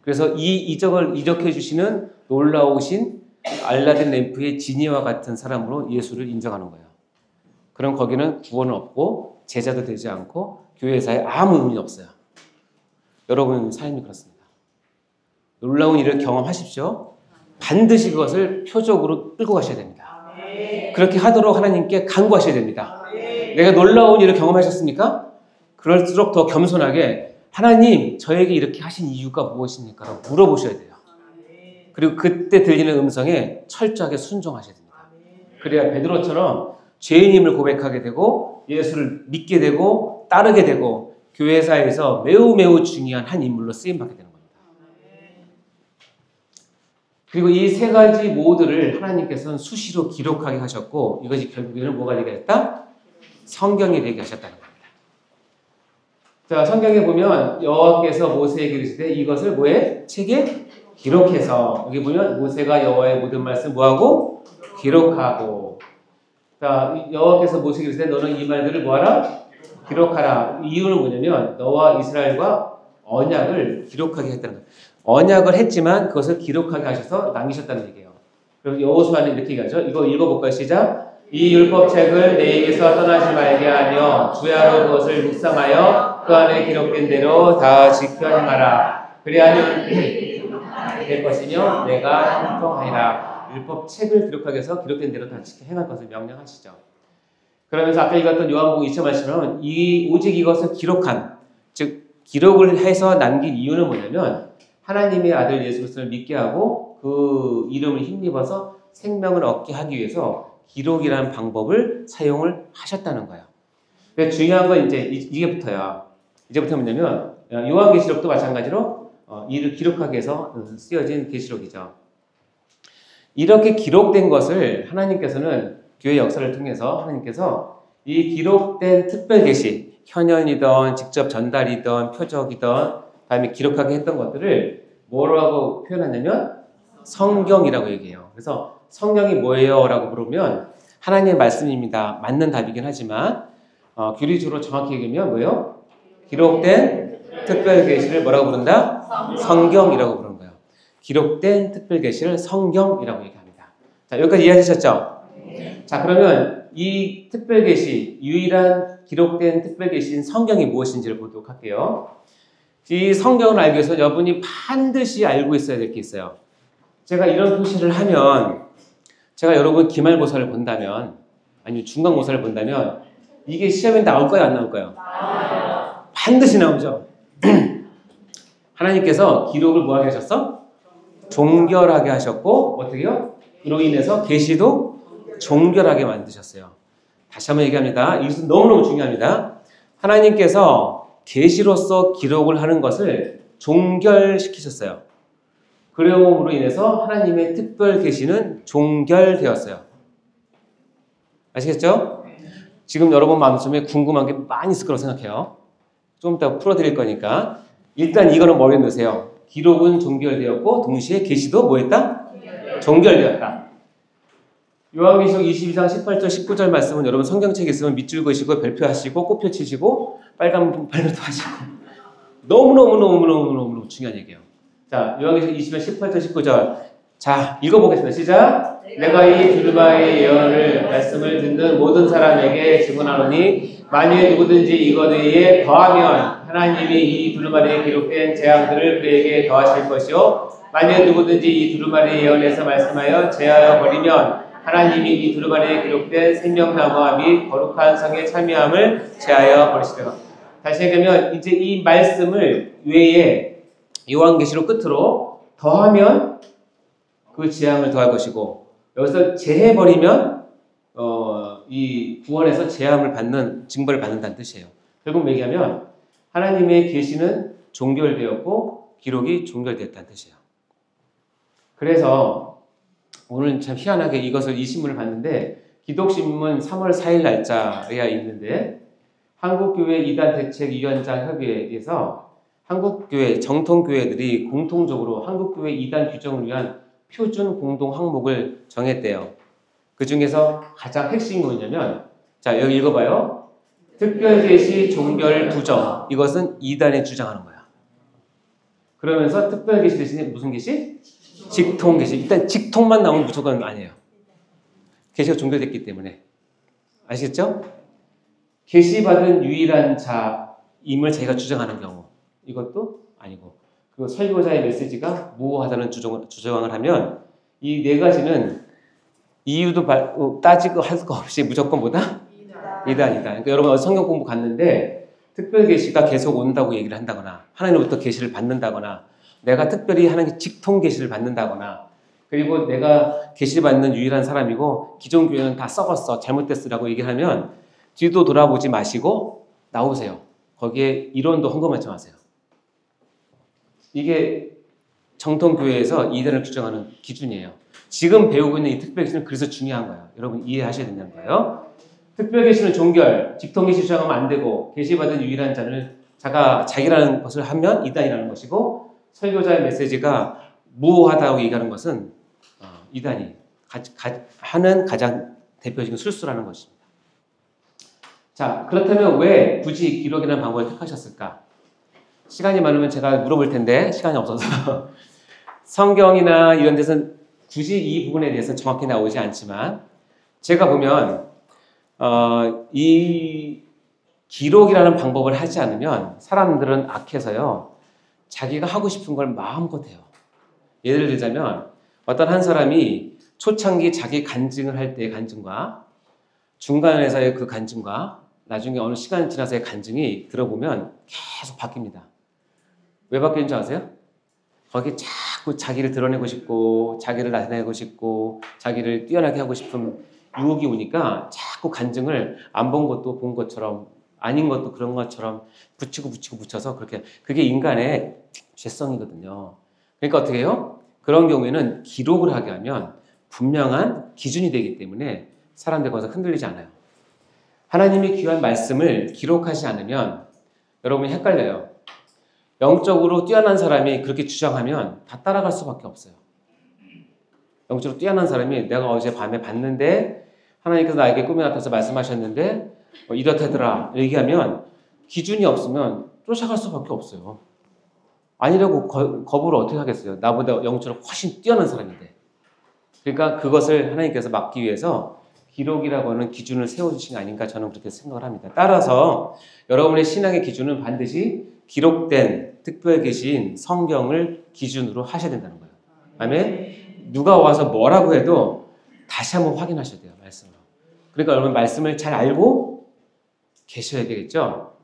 그래서 이 이적을 이적해 주시는 놀라우신 알라딘 램프의 지니와 같은 사람으로 예수를 인정하는 거예요. 그럼 거기는 구원은 없고 제자도 되지 않고 교회사에 아무 의미는 없어요. 여러분 삶이 그렇습니다. 놀라운 일을 경험하십시오. 반드시 그것을 표적으로 끌고 가셔야 됩니다. 그렇게 하도록 하나님께 간구하셔야 됩니다. 내가 놀라운 일을 경험하셨습니까? 그럴수록 더 겸손하게 하나님 저에게 이렇게 하신 이유가 무엇입니까? 라고 물어보셔야 돼요. 그리고 그때 들리는 음성에 철저하게 순종하셔야 됩니다. 그래야 베드로처럼 죄인임을 고백하게 되고 예수를 믿게 되고 따르게 되고 교회사에서 매우 중요한 한 인물로 쓰임받게 되는 겁니다. 그리고 이 세 가지 모두를 하나님께서는 수시로 기록하게 하셨고 이것이 결국에는 뭐가 되게 했다? 성경이 되게 하셨다는 겁니다. 자, 성경에 보면 여호와께서 모세에게 이르시되 이것을 뭐에? 책에 기록해서, 여기 보면 모세가 여호와의 모든 말씀 뭐하고? 기록하고. 자, 여호와께서 모세에게 이르시되 너는 이 말들을 뭐하라? 기록하라. 이유는 뭐냐면 너와 이스라엘과 언약을 기록하게 했다는 거예요. 언약을 했지만 그것을 기록하게 하셔서 남기셨다는 얘기예요. 그리고 여호수아는 이렇게 얘기하죠. 이거 읽어볼까요? 시작. 이 율법책을 내게서 떠나지 말게 하며 주야로 그것을 묵상하여 그 안에 기록된 대로 다 지켜 행하라. 그리하면 될 것이며 내가 형통하리라. 율법책을 기록하게 해서 기록된 대로 다 지켜 행할 것을 명령하시죠. 그러면서 아까 읽었던 요한복음 2차 말씀은 오직 이것을 기록한, 즉 기록을 해서 남긴 이유는 뭐냐면 하나님의 아들 예수 그리스도를 믿게 하고 그 이름을 힘입어서 생명을 얻게 하기 위해서 기록이라는 방법을 사용을 하셨다는 거예요. 그래서 중요한 건 이제 이게부터야. 이제부터 뭐냐면 요한계시록도 마찬가지로 이를 기록하기 위해서 쓰여진 계시록이죠. 이렇게 기록된 것을 하나님께서는 교회 역사를 통해서 하나님께서 이 기록된 특별 계시, 현현이든 직접 전달이든 표적이든 다음에 기록하게 했던 것들을 뭐라고 표현하냐면 성경이라고 얘기해요. 그래서 성경이 뭐예요? 라고 물으면 하나님의 말씀입니다. 맞는 답이긴 하지만 교리적으로 정확히 얘기하면 뭐예요? 기록된 특별 계시를 뭐라고 부른다? 성경이라고 부르는 거예요. 기록된 특별계시를 성경이라고 얘기합니다. 자, 여기까지 이해하셨죠? 자, 그러면 이 특별계시, 유일한 기록된 특별계시인 성경이 무엇인지를 보도록 할게요. 이 성경을 알기 위해서 여러분이 반드시 알고 있어야 될 게 있어요. 제가 이런 표시를 하면, 제가 여러분 기말고사를 본다면, 아니면 중간고사를 본다면, 이게 시험에 나올까요? 안 나올까요? 반드시 나오죠. 하나님께서 기록을 뭐하게 하셨어? 종결하게 하셨고, 어떻게요? 그로 인해서 계시도 종결하게 만드셨어요. 다시 한번 얘기합니다. 이것은 너무너무 중요합니다. 하나님께서 계시로서 기록을 하는 것을 종결시키셨어요. 그러므로 인해서 하나님의 특별 계시는 종결되었어요. 아시겠죠? 지금 여러분 마음속에 궁금한 게 많이 있을 거라고 생각해요. 좀 이따 풀어드릴 거니까 일단 이거는 머리에 넣으세요. 기록은 종결되었고 동시에 계시도 뭐했다? 종결되었다. 요한계시록 22장 18절 19절 말씀은 여러분 성경책에 있으면 밑줄 그으시고 별표하시고 꽃표 치시고 빨간 발로도 하시고 너무너무 중요한 얘기예요. 자, 요한계시록 22장 18절 19절 자, 읽어보겠습니다. 시작! 내가 이 두루마리의 예언을 말씀을 듣는 모든 사람에게 증언하노니 만일 누구든지 이것에 더하면 하나님이 이 두루마리에 기록된 재앙들을 그에게 더하실 것이요 만일 누구든지 이 두루마리의 예언에서 말씀하여 제하여 버리면 하나님이 이 두루마리에 기록된 생명나무와 및 거룩한 성의 참여함을 제하여 버리시리라. 다시 얘기하면 이제 이 말씀을 외에 요한계시록 끝으로 더하면 그 재앙을 더할 것이고 여기서 제해버리면 이 구원에서 제함을 받는 징벌을 받는다는 뜻이에요. 결국 얘기하면 하나님의 계시는 종결되었고 기록이 종결됐다는 뜻이에요. 그래서 오늘 참 희한하게 이 신문을 봤는데 기독신문 3월 4일 날짜에 있는데 한국교회 이단대책위원장 협의회에서 한국교회 정통교회들이 공통적으로 한국교회 이단 규정을 위한 표준 공동 항목을 정했대요. 그 중에서 가장 핵심이 뭐냐면 자 여기 읽어봐요. 특별계시 종결 부정 이것은 이단이 주장하는 거야. 그러면서 특별계시 대신에 무슨 계시? 직통계시. 일단 직통만 나오면 무조건 아니에요. 계시가 종결됐기 때문에 아시겠죠? 계시받은 유일한 자임을 자기가 주장하는 경우 이것도 아니고 그 설교자의 메시지가 무호하다는 주장을 하면 이 네 가지는 이유도 따지고 할 거 없이 무조건 뭐다? 이단이다. 그러니까 여러분 성경 공부 갔는데 특별 계시가 계속 온다고 얘기를 한다거나 하나님으로부터 계시를 받는다거나 내가 특별히 하나님 직통 계시를 받는다거나 그리고 내가 계시 받는 유일한 사람이고 기존 교회는 다 썩었어 잘못됐으라고 얘기하면 뒤도 돌아보지 마시고 나오세요. 거기에 이론도 헌금하지 마세요. 이게 정통교회에서 이단을 규정하는 기준이에요. 지금 배우고 있는 이 특별계시는 그래서 중요한 거예요. 여러분 이해하셔야 된다는 거예요. 특별계시는 종결, 직통계시 주장하면 안 되고 계시받은 유일한 자를 자기라는 것을 하면 이단이라는 것이고 설교자의 메시지가 무호하다고 얘기하는 것은 이단이 하는 가장 대표적인 술수라는 것입니다. 자, 그렇다면 왜 굳이 기록이라는 방법을 택하셨을까? 시간이 많으면 제가 물어볼 텐데 시간이 없어서 성경이나 이런 데서는 굳이 이 부분에 대해서 정확히 나오지 않지만 제가 보면 이 기록이라는 방법을 하지 않으면 사람들은 악해서요 자기가 하고 싶은 걸 마음껏 해요. 예를 들자면 어떤 한 사람이 초창기 자기 간증을 할 때의 간증과 중간에서의 그 간증과 나중에 어느 시간이 지나서의 간증이 들어보면 계속 바뀝니다. 왜 바뀌는지 아세요? 거기 자꾸 자기를 드러내고 싶고 자기를 나타내고 싶고 자기를 뛰어나게 하고 싶은 유혹이 오니까 자꾸 간증을 안 본 것도 본 것처럼 아닌 것도 그런 것처럼 붙여서 그게 인간의 죄성이거든요. 그러니까 어떻게 해요? 그런 경우에는 기록을 하게 하면 분명한 기준이 되기 때문에 사람들이 거기서 흔들리지 않아요. 하나님이 귀한 말씀을 기록하지 않으면 여러분이 헷갈려요. 영적으로 뛰어난 사람이 그렇게 주장하면 다 따라갈 수밖에 없어요. 영적으로 뛰어난 사람이 내가 어제 밤에 봤는데 하나님께서 나에게 꿈에 나타나서 말씀하셨는데 이렇다더라 얘기하면 기준이 없으면 쫓아갈 수밖에 없어요. 아니라고 거부를 어떻게 하겠어요? 나보다 영적으로 훨씬 뛰어난 사람인데. 그러니까 그것을 하나님께서 막기 위해서 기록이라고 하는 기준을 세워주신 게 아닌가 저는 그렇게 생각을 합니다. 따라서 여러분의 신앙의 기준은 반드시 기록된 특별히 계신 성경을 기준으로 하셔야 된다는 거예요. 아멘? 누가 와서 뭐라고 해도 다시 한번 확인하셔야 돼요. 말씀으로. 그러니까 여러분 말씀을 잘 알고 계셔야 되겠죠?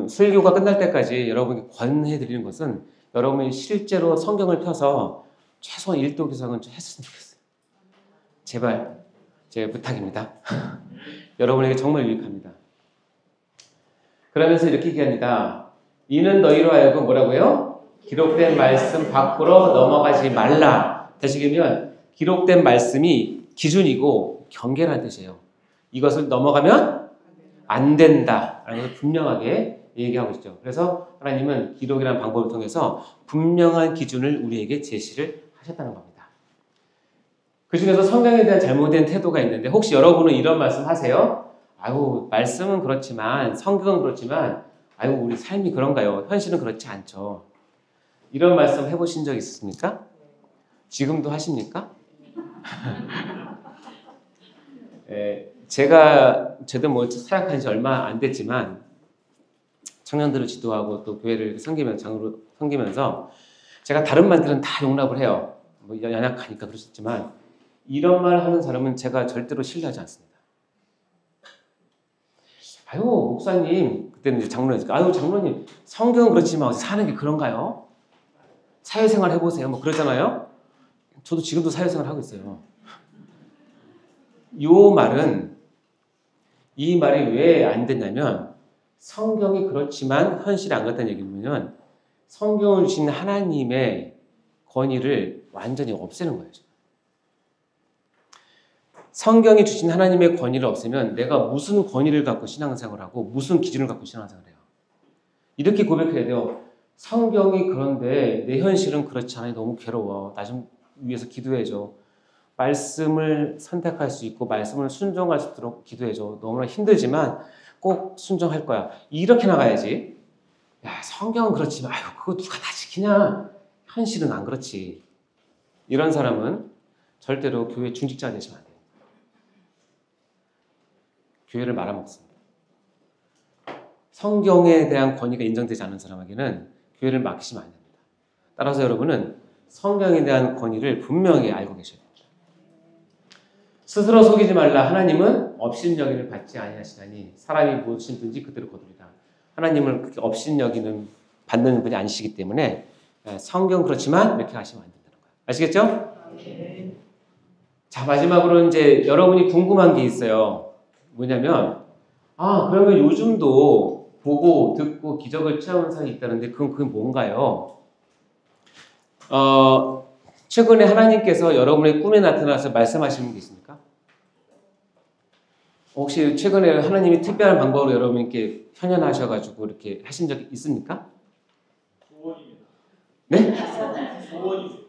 설교가 끝날 때까지 여러분께 권해드리는 것은 여러분이 실제로 성경을 펴서 최소한 1독 이상은 좀 했으면 좋겠어요. 제발 제 부탁입니다. 여러분에게 정말 유익합니다. 그러면서 이렇게 얘기합니다. 이는 너희로 하여금 뭐라고요? 기록된 말씀 밖으로 넘어가지 말라. 다시 얘기하면 기록된 말씀이 기준이고 경계라는 뜻이에요. 이것을 넘어가면 안 된다 라는 것을 분명하게 얘기하고 있죠. 그래서 하나님은 기록이라는 방법을 통해서 분명한 기준을 우리에게 제시를 하셨다는 겁니다. 그 중에서 성경에 대한 잘못된 태도가 있는데 혹시 여러분은 이런 말씀 하세요? 아유, 말씀은 그렇지만 성경은 그렇지만 아유, 우리 삶이 그런가요? 현실은 그렇지 않죠. 이런 말씀 해보신 적 있습니까? 지금도 하십니까? 저도 사역한 지 얼마 안 됐지만 청년들을 지도하고 또 교회를 장으로 섬기면서 제가 다른 말들은 다 용납을 해요. 연약하니까 그러셨지만 이런 말 하는 사람은 제가 절대로 신뢰하지 않습니다. 아유, 목사님, 그때는 이제 장로니까, 아유, 장로님, 성경은 그렇지만 사는 게 그런가요? 사회생활 해보세요. 뭐 그러잖아요. 저도 지금도 사회생활 하고 있어요. 이 말이 왜 안 되냐면 성경이 그렇지만 현실이 안 그렇다는 얘기면 성경을 주신 하나님의 권위를 완전히 없애는 거예요. 성경이 주신 하나님의 권위를 없애면 내가 무슨 권위를 갖고 신앙생활을 하고 무슨 기준을 갖고 신앙생활을 해요. 이렇게 고백해야 돼요. 성경이 그런데 내 현실은 그렇지 않아요. 너무 괴로워. 나 좀 위해서 기도해줘. 말씀을 선택할 수 있고 말씀을 순종할 수 있도록 기도해줘. 너무나 힘들지만 꼭 순종할 거야. 이렇게 나가야지. 야, 성경은 그렇지만 아유, 그거 누가 다 지키냐. 현실은 안 그렇지. 이런 사람은 절대로 교회 중직자가 되시면 안 돼요. 교회를 말아먹습니다. 성경에 대한 권위가 인정되지 않은 사람에게는 교회를 맡기시면 안 됩니다. 따라서 여러분은 성경에 대한 권위를 분명히 알고 계셔야 됩니다. 스스로 속이지 말라. 하나님은 업신여기를 받지 아니하시나니 사람이 무엇이든지 그대로 거두리라. 하나님을 그렇게 업신여기는 받는 분이 아니시기 때문에 성경 그렇지만 이렇게 하시면 안 된다는 거예요. 아시겠죠? 네. 자, 마지막으로 이제 여러분이 궁금한 게 있어요. 뭐냐면 그러면 요즘도 보고 듣고 기적을 체험한 사람이 있다는데 그게 뭔가요? 최근에 하나님께서 여러분의 꿈에 나타나서 말씀하시는 게 있습니까? 혹시 최근에 하나님이 특별한 방법으로 여러분께 현현하셔가지고 이렇게 하신 적 있습니까? 소원입니다. 네? 소원입니다.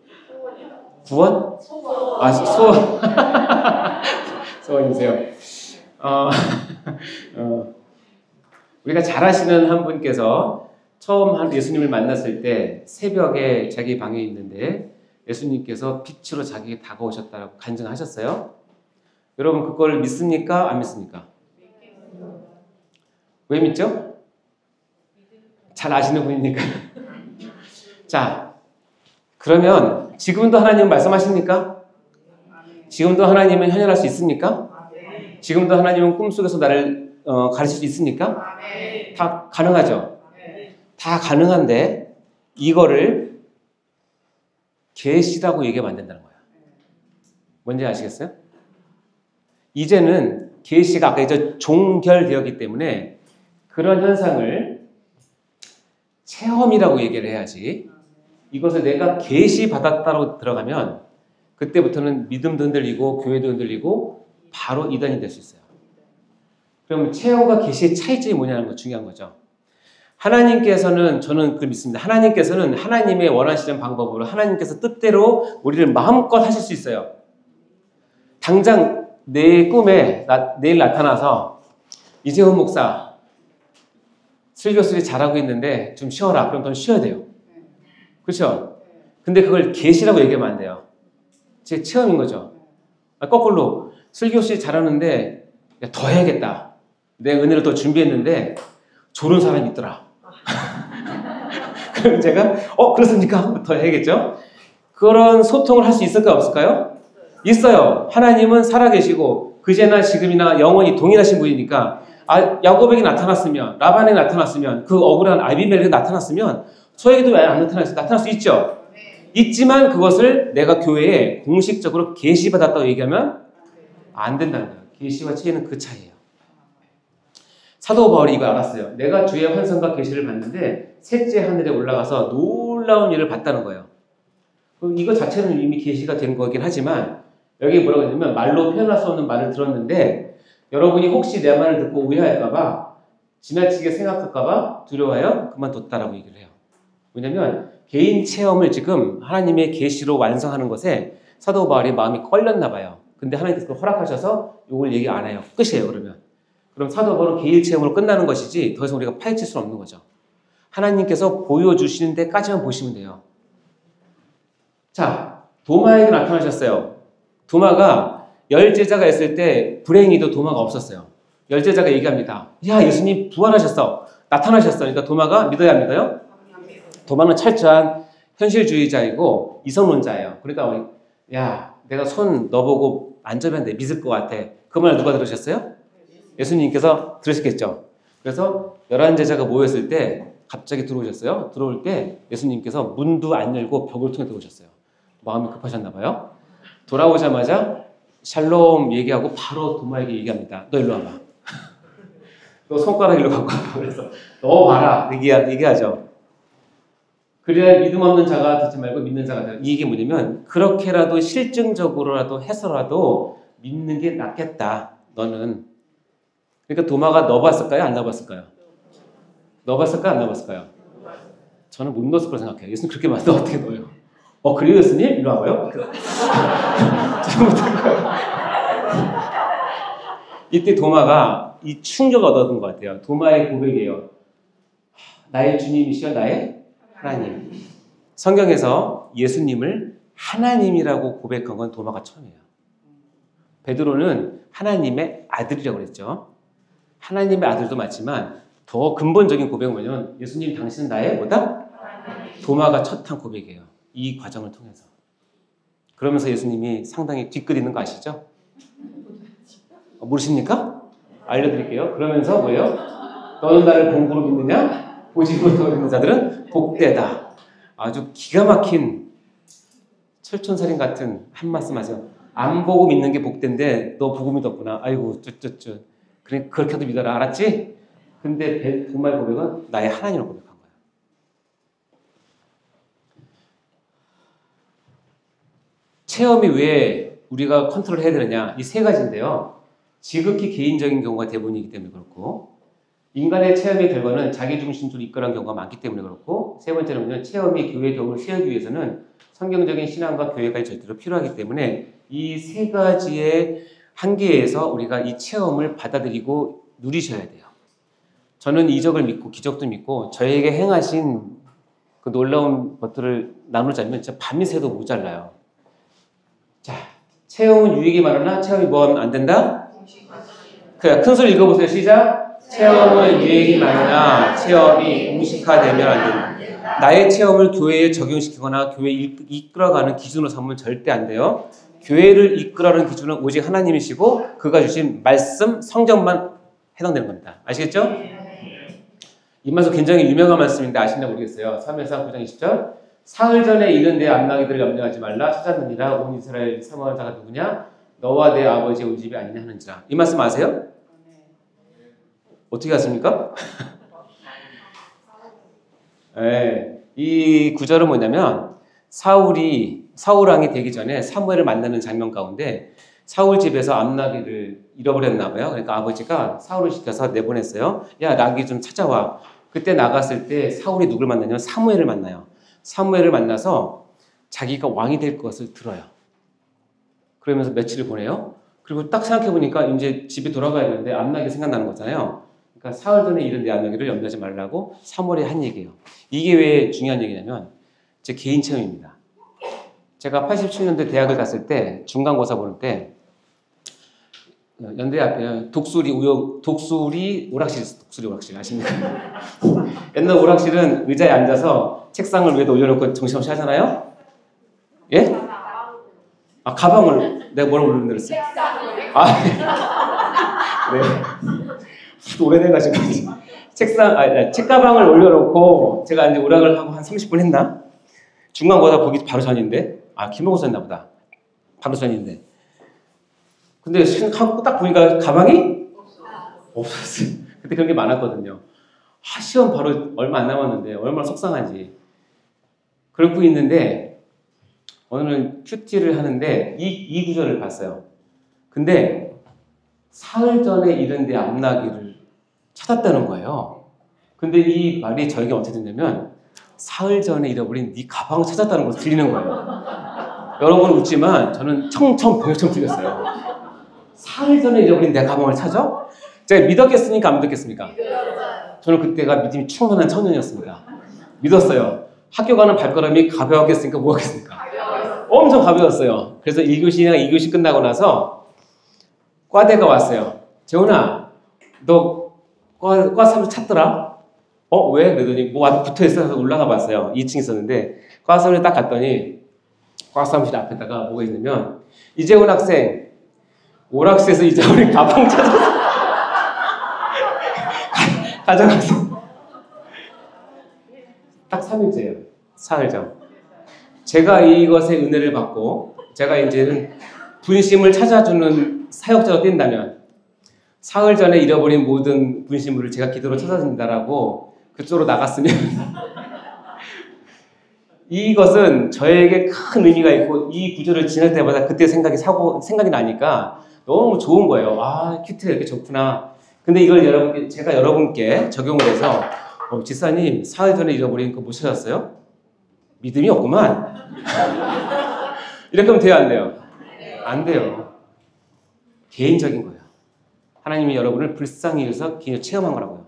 구원? 소원. 소원. 소원이세요. 우리가 잘 아시는 한 분께서 처음 예수님을 만났을 때 새벽에 자기 방에 있는데 예수님께서 빛으로 자기에게 다가오셨다고 간증하셨어요. 여러분 그걸 믿습니까? 안 믿습니까? 왜 믿죠? 잘 아시는 분이니까. 자, 그러면 지금도 하나님은 말씀하십니까? 지금도 하나님은 현현할 수 있습니까? 지금도 하나님은 꿈속에서 나를 가르칠 수 있습니까? 다 가능하죠? 다 가능한데 이거를 계시라고 얘기하면 안 된다는 거예요. 뭔지 아시겠어요? 이제는 계시가 아까 이제 종결되었기 때문에 그런 현상을 체험이라고 얘기를 해야지 이것을 내가 계시 받았다고 들어가면 그때부터는 믿음도 흔들리고 교회도 흔들리고 바로 이단이 될 수 있어요. 그럼 체험과 계시의 차이점이 뭐냐는 거 중요한 거죠. 하나님께서는 저는 그걸 믿습니다. 하나님께서는 하나님의 원하시는 방법으로 하나님께서 뜻대로 우리를 마음껏 하실 수 있어요. 당장 내 꿈에 내일 나타나서 이재훈 목사 설교 수리 잘하고 있는데 좀 쉬어라. 그럼 넌 쉬어야 돼요. 그렇죠? 근데 그걸 계시라고 얘기하면 안 돼요. 제 체험인 거죠. 거꾸로 슬기없이 잘하는데 야, 더 해야겠다. 내 은혜를 더 준비했는데 좋은 사람이 있더라. 그럼 제가 그렇습니까? 더 해야겠죠? 그런 소통을 할 수 있을까 없을까요? 있어요. 하나님은 살아계시고 그제나 지금이나 영원히 동일하신 분이니까 야곱에게 나타났으면 라반에게 나타났으면 그 억울한 아비멜에게 나타났으면 저에게도 왜 안 나타났어요? 나타날 수 있죠. 있지만 그것을 내가 교회에 공식적으로 계시받았다고 얘기하면 안 된다는 거예요. 계시와 체험은 그 차이예요. 사도 바울이 이걸 알았어요. 내가 주의 환상과 계시를 봤는데 셋째 하늘에 올라가서 놀라운 일을 봤다는 거예요. 이거 자체는 이미 계시가 된 거긴 하지만 여기 뭐라고 했냐면 말로 표현할 수 없는 말을 들었는데 여러분이 혹시 내 말을 듣고 오해할까봐 지나치게 생각할까봐 두려워하여 그만뒀다라고 얘기를 해요. 왜냐면 개인 체험을 지금 하나님의 계시로 완성하는 것에 사도 바울이 마음이 걸렸나 봐요. 근데 하나님께서 그걸 허락하셔서 이걸 얘기 안 해요. 끝이에요. 그럼 사도 바울은 개인 체험으로 끝나는 것이지 더 이상 우리가 파헤칠 수는 없는 거죠. 하나님께서 보여주시는 데까지만 보시면 돼요. 자, 도마에게 나타나셨어요. 도마가 10제자가 있을 때 불행히도 도마가 없었어요. 10제자가 얘기합니다. 야, 예수님 부활하셨어. 나타나셨어. 그러니까 도마가 믿어야 믿어요? 도마는 철저한 현실주의자이고 이성론자예요. 그러니까 야, 내가 손 너보고 만져면 돼. 믿을 것 같아. 그 말 누가 들으셨어요? 예수님께서 들으셨겠죠. 그래서 11제자가 모였을 때 갑자기 들어오셨어요. 들어올 때 예수님께서 문도 안 열고 벽을 통해 들어오셨어요. 마음이 급하셨나 봐요. 돌아오자마자 샬롬 얘기하고 바로 도마에게 얘기합니다. 너 일로 와봐. 너 손가락 일로 갖고 와봐. 그래서 너 봐라. 얘기하죠. 그래야 믿음 없는 자가 듣지 말고 믿는 자가 되라. 이게 뭐냐면 그렇게라도 실증적으로라도 해서라도 믿는 게 낫겠다. 너는. 그러니까 도마가 넣어봤을까요? 안 넣어봤을까요? 넣어봤을까요? 안 넣어봤을까요? 저는 못 넣었을 거라 생각해요. 예수님 그렇게 말해서 어떻게 넣어요? 그래요 예수님? 이리 와봐요. 잘못한 거예요. 이때 도마가 이 충격을 얻은 것 같아요. 도마의 고백이에요. 나의 주님이시여 나의 하나님. 성경에서 예수님을 하나님이라고 고백한 건 도마가 처음이에요. 베드로는 하나님의 아들이라고 그랬죠. 하나님의 아들도 맞지만 더 근본적인 고백은 뭐냐면 예수님 당신은 나의 뭐다? 도마가 첫 한 고백이에요. 이 과정을 통해서. 그러면서 예수님이 상당히 뒤끝있는 거 아시죠? 모르십니까? 알려드릴게요. 그러면서 뭐예요? 너는 나를 본고로 믿느냐? 보지 못하고 믿는 자들은 복되다. 아주 기가 막힌 철촌살인 같은 한 말씀 하세요. 안 보고 믿는 게 복된데 너 보고 믿었구나. 아이고 쭈쭈쭈. 그래 그렇게도 믿어라. 알았지? 근데 도마의 고백은 나의 하나님을 고백한 거예요. 체험이 왜 우리가 컨트롤해야 되느냐? 이 세 가지인데요. 지극히 개인적인 경우가 대부분이기 때문에 그렇고 인간의 체험의 결과는 자기중심적으로 이끌어간 경우가 많기 때문에 그렇고 세 번째는 체험이 교회의 덕을 세우기 위해서는 성경적인 신앙과 교회가 절대로 필요하기 때문에 이 세 가지의 한계에서 우리가 이 체험을 받아들이고 누리셔야 돼요. 저는 이적을 믿고 기적도 믿고 저에게 행하신 그 놀라운 것들을 나누자면 진짜 밤새도 모자라요. 자, 체험은 유익이 많으나 체험이 뭐하면 안 된다? 그래, 큰 소리 읽어보세요. 시작. 체험은 유익이 많으나 체험이 공식화되면 안 된다. 나의 체험을 교회에 적용시키거나 교회에 이끌어가는 기준으로 삼으면 절대 안 돼요. 교회를 이끌어가는 기준은 오직 하나님이시고 그가 주신 말씀, 성경만 해당되는 겁니다. 아시겠죠? 이 말씀 굉장히 유명한 말씀인데 아시나 모르겠어요. 사무엘상 9장 20절. 사흘 전에 이른 내 암나기들을 염려하지 말라. 찾았느니라. 온 이스라엘 사모한 자가 누구냐? 너와 내 아버지의 온 집이 아니냐 하는지라. 이 말씀 아세요? 어떻게 아십니까? 네, 이 구절은 뭐냐면 사울왕이 되기 전에 사무엘을 만나는 장면 가운데 사울 집에서 암나기를 잃어버렸나 봐요. 그러니까 아버지가 사울을 시켜서 내보냈어요. 야, 나기 좀 찾아와. 그때 나갔을 때 사울이 누굴 만나냐면 사무엘을 만나요. 사무엘을 만나서 자기가 왕이 될 것을 들어요. 그러면서 며칠을 보내요. 그리고 딱 생각해보니까 이제 집에 돌아가야 되는데 암나기가 생각나는 거잖아요. 그러니까 사흘 전에 이른 내 암나기를 염려하지 말라고 사무엘이 한 얘기예요. 이게 왜 중요한 얘기냐면 제 개인 체험입니다. 제가 87년도에 대학을 갔을 때 중간고사 보는 때 연대 앞에 독수리 오락실 아십니까? 옛날 오락실은 의자에 앉아서 책상을 위에다 올려놓고 정신없이 하잖아요? 예? 아, 가방을 내가 뭐라고 올려놓았어요? 아, 네. 오래돼가지고 책가방을 올려놓고 제가 이제 오락을 하고 한 30분 했나? 중간고사 보기 바로 전인데 기말고사였나 보다. 바로 전인데 근데 딱 보니까 가방이 없었어요. 그때 그런 게 많았거든요. 시험 바로 얼마 안 남았는데 얼마나 속상한지. 그러고 있는데 오늘은 큐티를 하는데 이 구절을 봤어요. 근데 사흘 전에 잃은 내 앞나기를 찾았다는 거예요. 근데 이 말이 저에게 어떻게 됐냐면 사흘 전에 잃어버린 네 가방을 찾았다는 것으로 들리는 거예요. 여러분 웃지만 저는 청청병청 틀렸어요. 사흘 전에 잃어버린 내 가방을 찾아? 제가 믿었겠습니까? 안 믿었겠습니까? 저는 그때가 믿음이 충만한 청년이었습니다. 믿었어요. 학교 가는 발걸음이 가벼웠겠습니까? 뭐겠습니까? 엄청 가벼웠어요. 그래서 1교시나 2교시 끝나고 나서 과대가 왔어요. 재훈아, 너 과 사무실 찾더라? 왜? 그러더니 뭐 와서 붙어있어서 올라가 봤어요. 2층 있었는데 과 사무실 딱 갔더니 과 사무실 앞에다가 뭐가 있냐면 이재훈 학생 오락실에서 잊어버린 가방 찾아서 가져가서 딱 3일째예요. 사흘 전. 제가 이것의 은혜를 받고 제가 이제는 분심을 찾아주는 사역자로 뛴다면 사흘 전에 잃어버린 모든 분심물을 제가 기도로 찾아준다라고 그쪽으로 나갔으면 이것은 저에게 큰 의미가 있고 이 구절을 지날 때마다 그때 생각이 나니까 너무 좋은 거예요. 큐티가 이렇게 좋구나. 근데 이걸 제가 여러분께 적용을 해서 지사님 사흘 전에 잃어버린 거 못 찾았어요? 믿음이 없구만. 이렇게 하면 돼요, 안 돼요? 안 돼요. 개인적인 거예요. 하나님이 여러분을 불쌍히 여겨서 체험한 거라고요.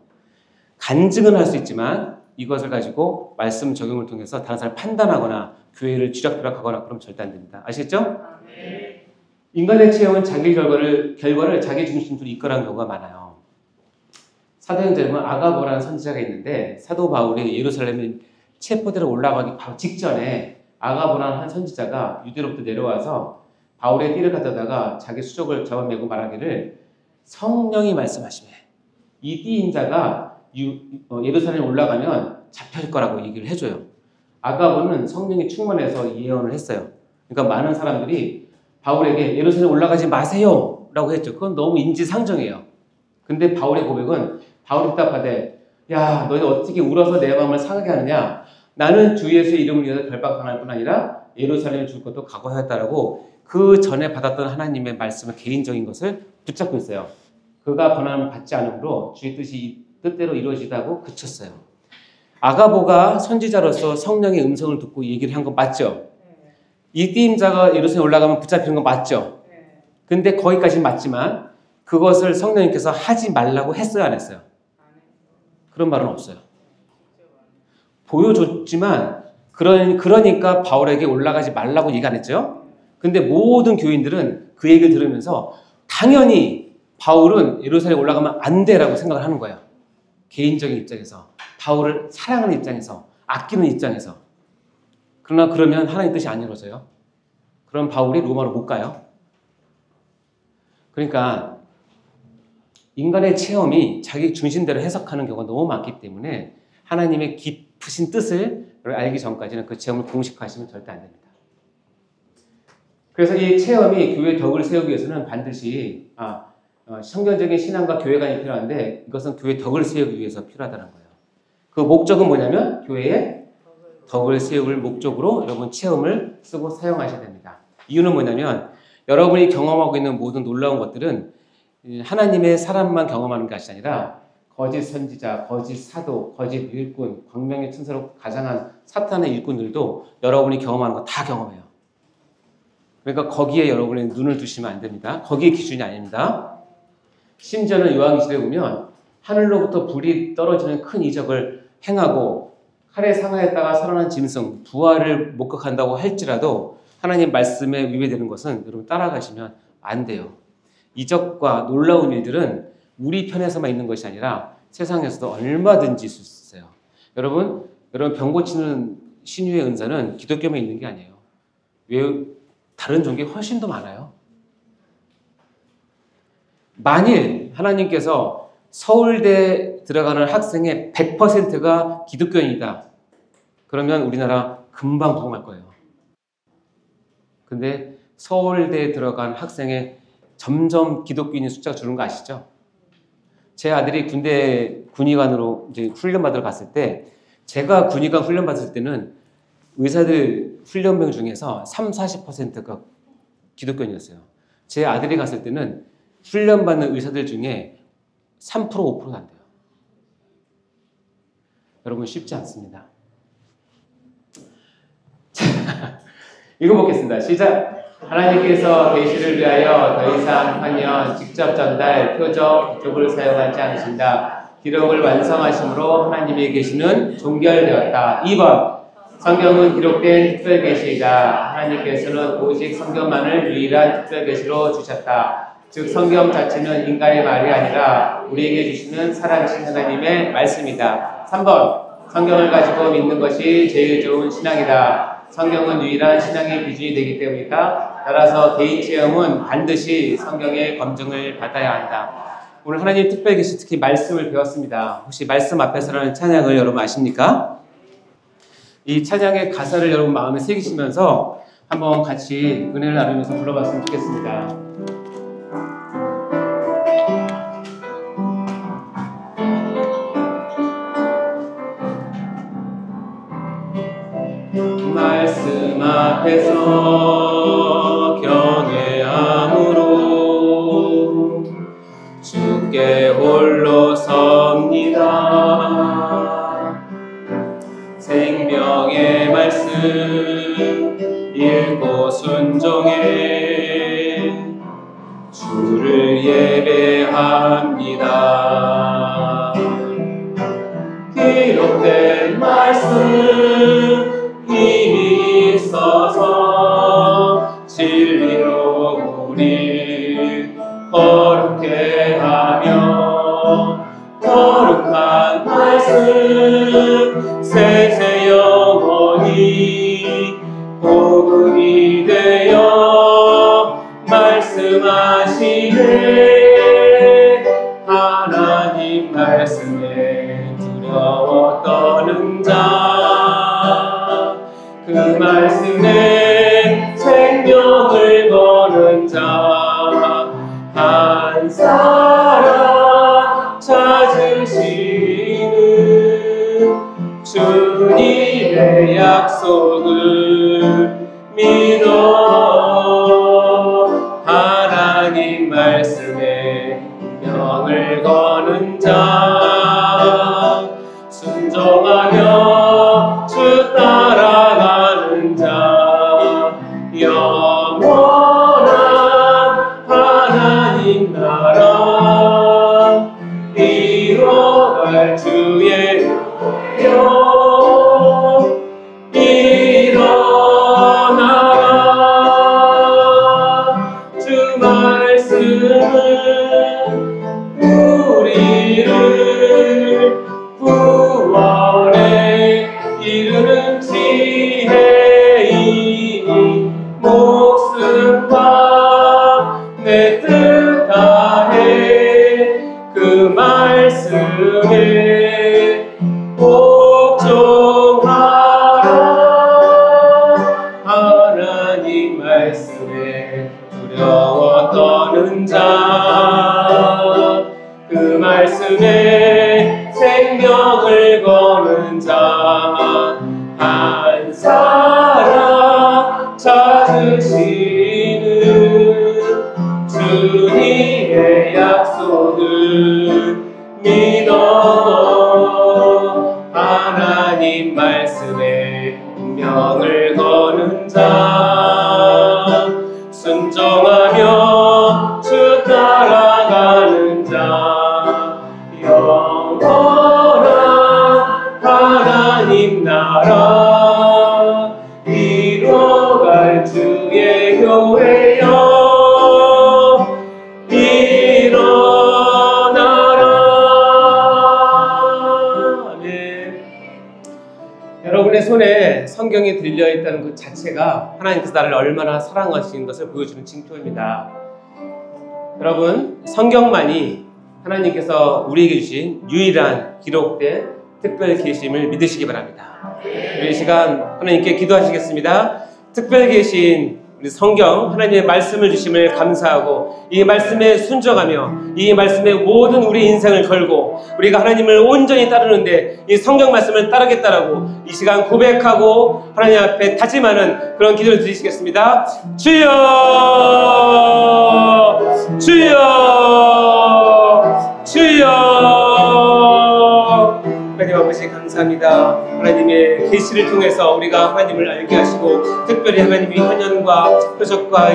간증은 할 수 있지만 이것을 가지고 말씀 적용을 통해서 다른 사람을 판단하거나 교회를 쥐락펴락하거나 그러면 절대 안 됩니다. 아시겠죠? 네. 인간의 체험은 자기 결과를 자기 중심으로 이끌어가는 경우가 많아요. 사도행전에 보면 아가보라는 선지자가 있는데 사도 바울이 예루살렘에 체포대로 올라가기 바로 직전에 아가보라는 한 선지자가 유대로부터 내려와서 바울의 띠를 가져다가 자기 수족을 잡아매고 말하기를 성령이 말씀하시네. 이 띠인 자가 예루살렘에 올라가면 잡혀질 거라고 얘기를 해줘요. 아가보는 성령이 충만해서 예언을 했어요. 그러니까 많은 사람들이 바울에게 예루살렘 올라가지 마세요 라고 했죠. 그건 너무 인지상정이에요. 근데 바울의 고백은 바울이 답하되 야 너희 어떻게 울어서 내 마음을 상하게 하느냐. 나는 주 예수의 이름을 위해서 결박당할 뿐 아니라 예루살렘에 줄 것도 각오하였다라고 그 전에 받았던 하나님의 말씀을 개인적인 것을 붙잡고 있어요. 그가 권한을 받지 않으므로 주의 뜻대로 이루어지다고 그쳤어요. 아가보가 선지자로서 성령의 음성을 듣고 얘기를 한 거 맞죠? 이 띠임자가 예루살렘에 올라가면 붙잡히는 거 맞죠? 근데 거기까지는 맞지만 그것을 성령님께서 하지 말라고 했어요, 안 했어요? 그런 말은 없어요. 보여줬지만 그러니까 바울에게 올라가지 말라고 얘기 안 했죠? 근데 모든 교인들은 그 얘기를 들으면서 당연히 바울은 예루살렘에 올라가면 안 돼라고 생각을 하는 거예요. 개인적인 입장에서 바울을 사랑하는 입장에서 아끼는 입장에서. 그러나 그러면 하나님 뜻이 안 이루어져요. 그럼 바울이 로마로 못 가요. 그러니까 인간의 체험이 자기 중심대로 해석하는 경우가 너무 많기 때문에 하나님의 깊으신 뜻을 알기 전까지는 그 체험을 공식화하시면 절대 안 됩니다. 그래서 이 체험이 교회의 덕을 세우기 위해서는 반드시 성경적인 신앙과 교회관이 필요한데 이것은 교회의 덕을 세우기 위해서 필요하다는 거예요. 그 목적은 뭐냐면 교회의 덕을 세울 목적으로 여러분 체험을 쓰고 사용하셔야 됩니다. 이유는 뭐냐면 여러분이 경험하고 있는 모든 놀라운 것들은 하나님의 사람만 경험하는 것이 아니라 거짓 선지자, 거짓 사도, 거짓 일꾼, 광명의 천사로 가장한 사탄의 일꾼들도 여러분이 경험하는 거 다 경험해요. 그러니까 거기에 여러분의 눈을 두시면 안 됩니다. 거기에 기준이 아닙니다. 심지어는 요한계시록에 보면 하늘로부터 불이 떨어지는 큰 이적을 행하고 칼에 상하였다가 살아난 짐승, 부활을 목격한다고 할지라도 하나님 말씀에 위배되는 것은 여러분 따라가시면 안 돼요. 이적과 놀라운 일들은 우리 편에서만 있는 것이 아니라 세상에서도 얼마든지 있을 수 있어요. 여러분 병 고치는 신유의 은사는 기독교만 있는 게 아니에요. 왜 다른 종교에 훨씬 더 많아요. 만일 하나님께서 서울대 들어가는 학생의 100%가 기독교인이다. 그러면 우리나라 금방 부흥할 거예요. 근데 서울대에 들어간 학생의 점점 기독교인의 숫자가 줄는 거 아시죠? 제 아들이 군대 군의관으로 이제 훈련 받으러 갔을 때 제가 군의관 훈련 받을 때는 의사들 훈련병 중에서 30-40%가 기독교인이었어요. 제 아들이 갔을 때는 훈련 받는 의사들 중에 3% 5%도 안 돼요. 여러분 쉽지 않습니다. 자, 읽어보겠습니다. 시작! 하나님께서 계시를 위하여 더 이상 환연, 직접 전달, 표적, 기록을 사용하지 않으신다. 기록을 완성하심으로 하나님의 계시는 종결되었다. 2번 성경은 기록된 특별 계시이다. 하나님께서는 오직 성경만을 유일한 특별 계시로 주셨다. 즉 성경 자체는 인간의 말이 아니라 우리에게 주시는 살아계신 하나님의 말씀이다. 3번 성경을 가지고 믿는 것이 제일 좋은 신앙이다. 성경은 유일한 신앙의 기준이 되기 때문이다. 따라서 개인 체험은 반드시 성경의 검증을 받아야 한다. 오늘 하나님 특별 계시 특히 말씀을 배웠습니다. 혹시 말씀 앞에서라는 찬양을 여러분 아십니까? 이 찬양의 가사를 여러분 마음에 새기시면서 한번 같이 은혜를 나누면서 불러봤으면 좋겠습니다. 말씀 앞에서 경외함으로 주께 홀로 섭니다. 생명의 말씀 읽고 순종해 주를 예배합니다. 기록된 말씀 힘이 있어서 진리로 우리 거룩해 하며 거룩한 말씀 세세 영원히 복음이 되어 말씀하시네. 하나님 말씀에 두려워 떠는 자 그 말씀에 생명을 거는 자 한 사람 찾으시는 주님의 약속을 믿어. 하나님 말씀에 명을 거는 자 순종하며 주 따라가는 자 영원한 하나님 나라 이뤄갈 주의 영 일어나라. 주 말씀은 우리를 구원에 이르는 지혜이니 목숨과 내 뜻 다해 그 말씀에 복종하라. 하나님 말씀에 두려워 떠는 자 그 말씀에 생명을 거는 자 한 사람 찾으시는 주님의 약속을 믿어. 하나님 말씀에 명을 거는 자 순종하며 주 따라가는 자 영원한 하나님 손에 성경이 들려있다는 그 자체가 하나님께서 나를 얼마나 사랑하시는 것을 보여주는 징표입니다. 여러분, 성경만이 하나님께서 우리에게 주신 유일한 기록된 특별 계심을 믿으시기 바랍니다. 우리 이 시간 하나님께 기도하시겠습니다. 특별 계신 우리 성경 하나님의 말씀을 주심을 감사하고 이 말씀에 순종하며 이 말씀에 모든 우리 인생을 걸고 우리가 하나님을 온전히 따르는데 이 성경 말씀을 따르겠다라고 이 시간 고백하고 하나님 앞에 다짐하는 그런 기도를 드리시겠습니다. 주여 주여 주여. 하나님 아버지 감사합니다. 하나님의 계시를 통해서 우리가 하나님을 알게 하시고 특별히 하나님의 헌연과 표적과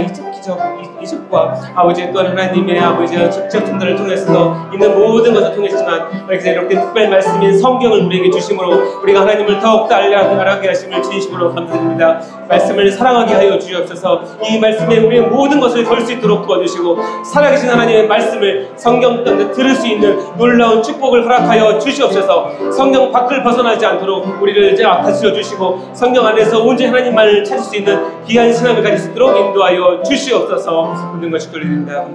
이적과 아버지 또한 하나님의 아버지의 직접 전달을 통해서 있는 모든 것을 통했지만 이렇게 특별 말씀인 성경을 우리에게 주심으로 우리가 하나님을 더욱더 알게 하심을 진심으로 감사드립니다. 말씀을 사랑하게 하여 주시옵소서. 이 말씀에 우리의 모든 것을 걸 수 있도록 도와주시고 살아계신 하나님의 말씀을 성경 가운데 들을 수 있는 놀라운 축복을 허락하여 주시옵소서. 성경 밖을 벗어나지 않도록 우리를 다스려 주시고 성경 안에서 온전히 하나님만을 찾을 수 있는 귀한 신앙을 가질 수 있도록 인도하여 주시옵소서. 모든 것을 돌립니다.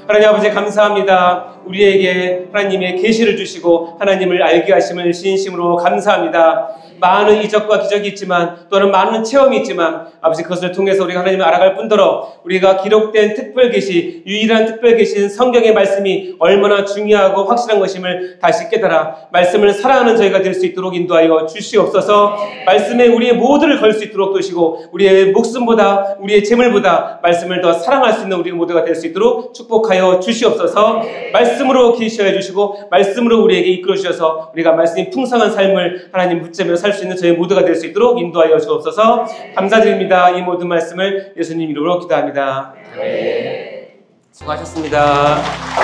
하나님 아버지 감사합니다. 우리에게 하나님의 계시를 주시고 하나님을 알게 하심을 진심으로 감사합니다. 많은 이적과 기적이 있지만 또는 많은 체험이 있지만 아버지 그것을 통해서 우리가 하나님을 알아갈 뿐더러 우리가 기록된 특별 계시, 유일한 특별 계시인 성경의 말씀이 얼마나 중요하고 확실한 것임을 다시 깨달아 말씀을 사랑하는 저희가 될 수 있도록 인도하여 주시옵소서. 말씀에 우리의 모두를 걸 수 있도록 도시고 우리의 목숨보다 우리의 재물보다 말씀을 더 사랑할 수 있는 우리 모두가 될 수 있도록 축복하여 주시옵소서. 말씀으로 계시하여 주시고 말씀으로 우리에게 이끌어 주셔서 우리가 말씀이 풍성한 삶을 하나님 붙잡으며 살 수 있는 저희 모두가 될 수 있도록 인도하여 주옵소서. 감사드립니다. 이 모든 말씀을 예수님 이름으로 기도합니다. 네. 수고하셨습니다.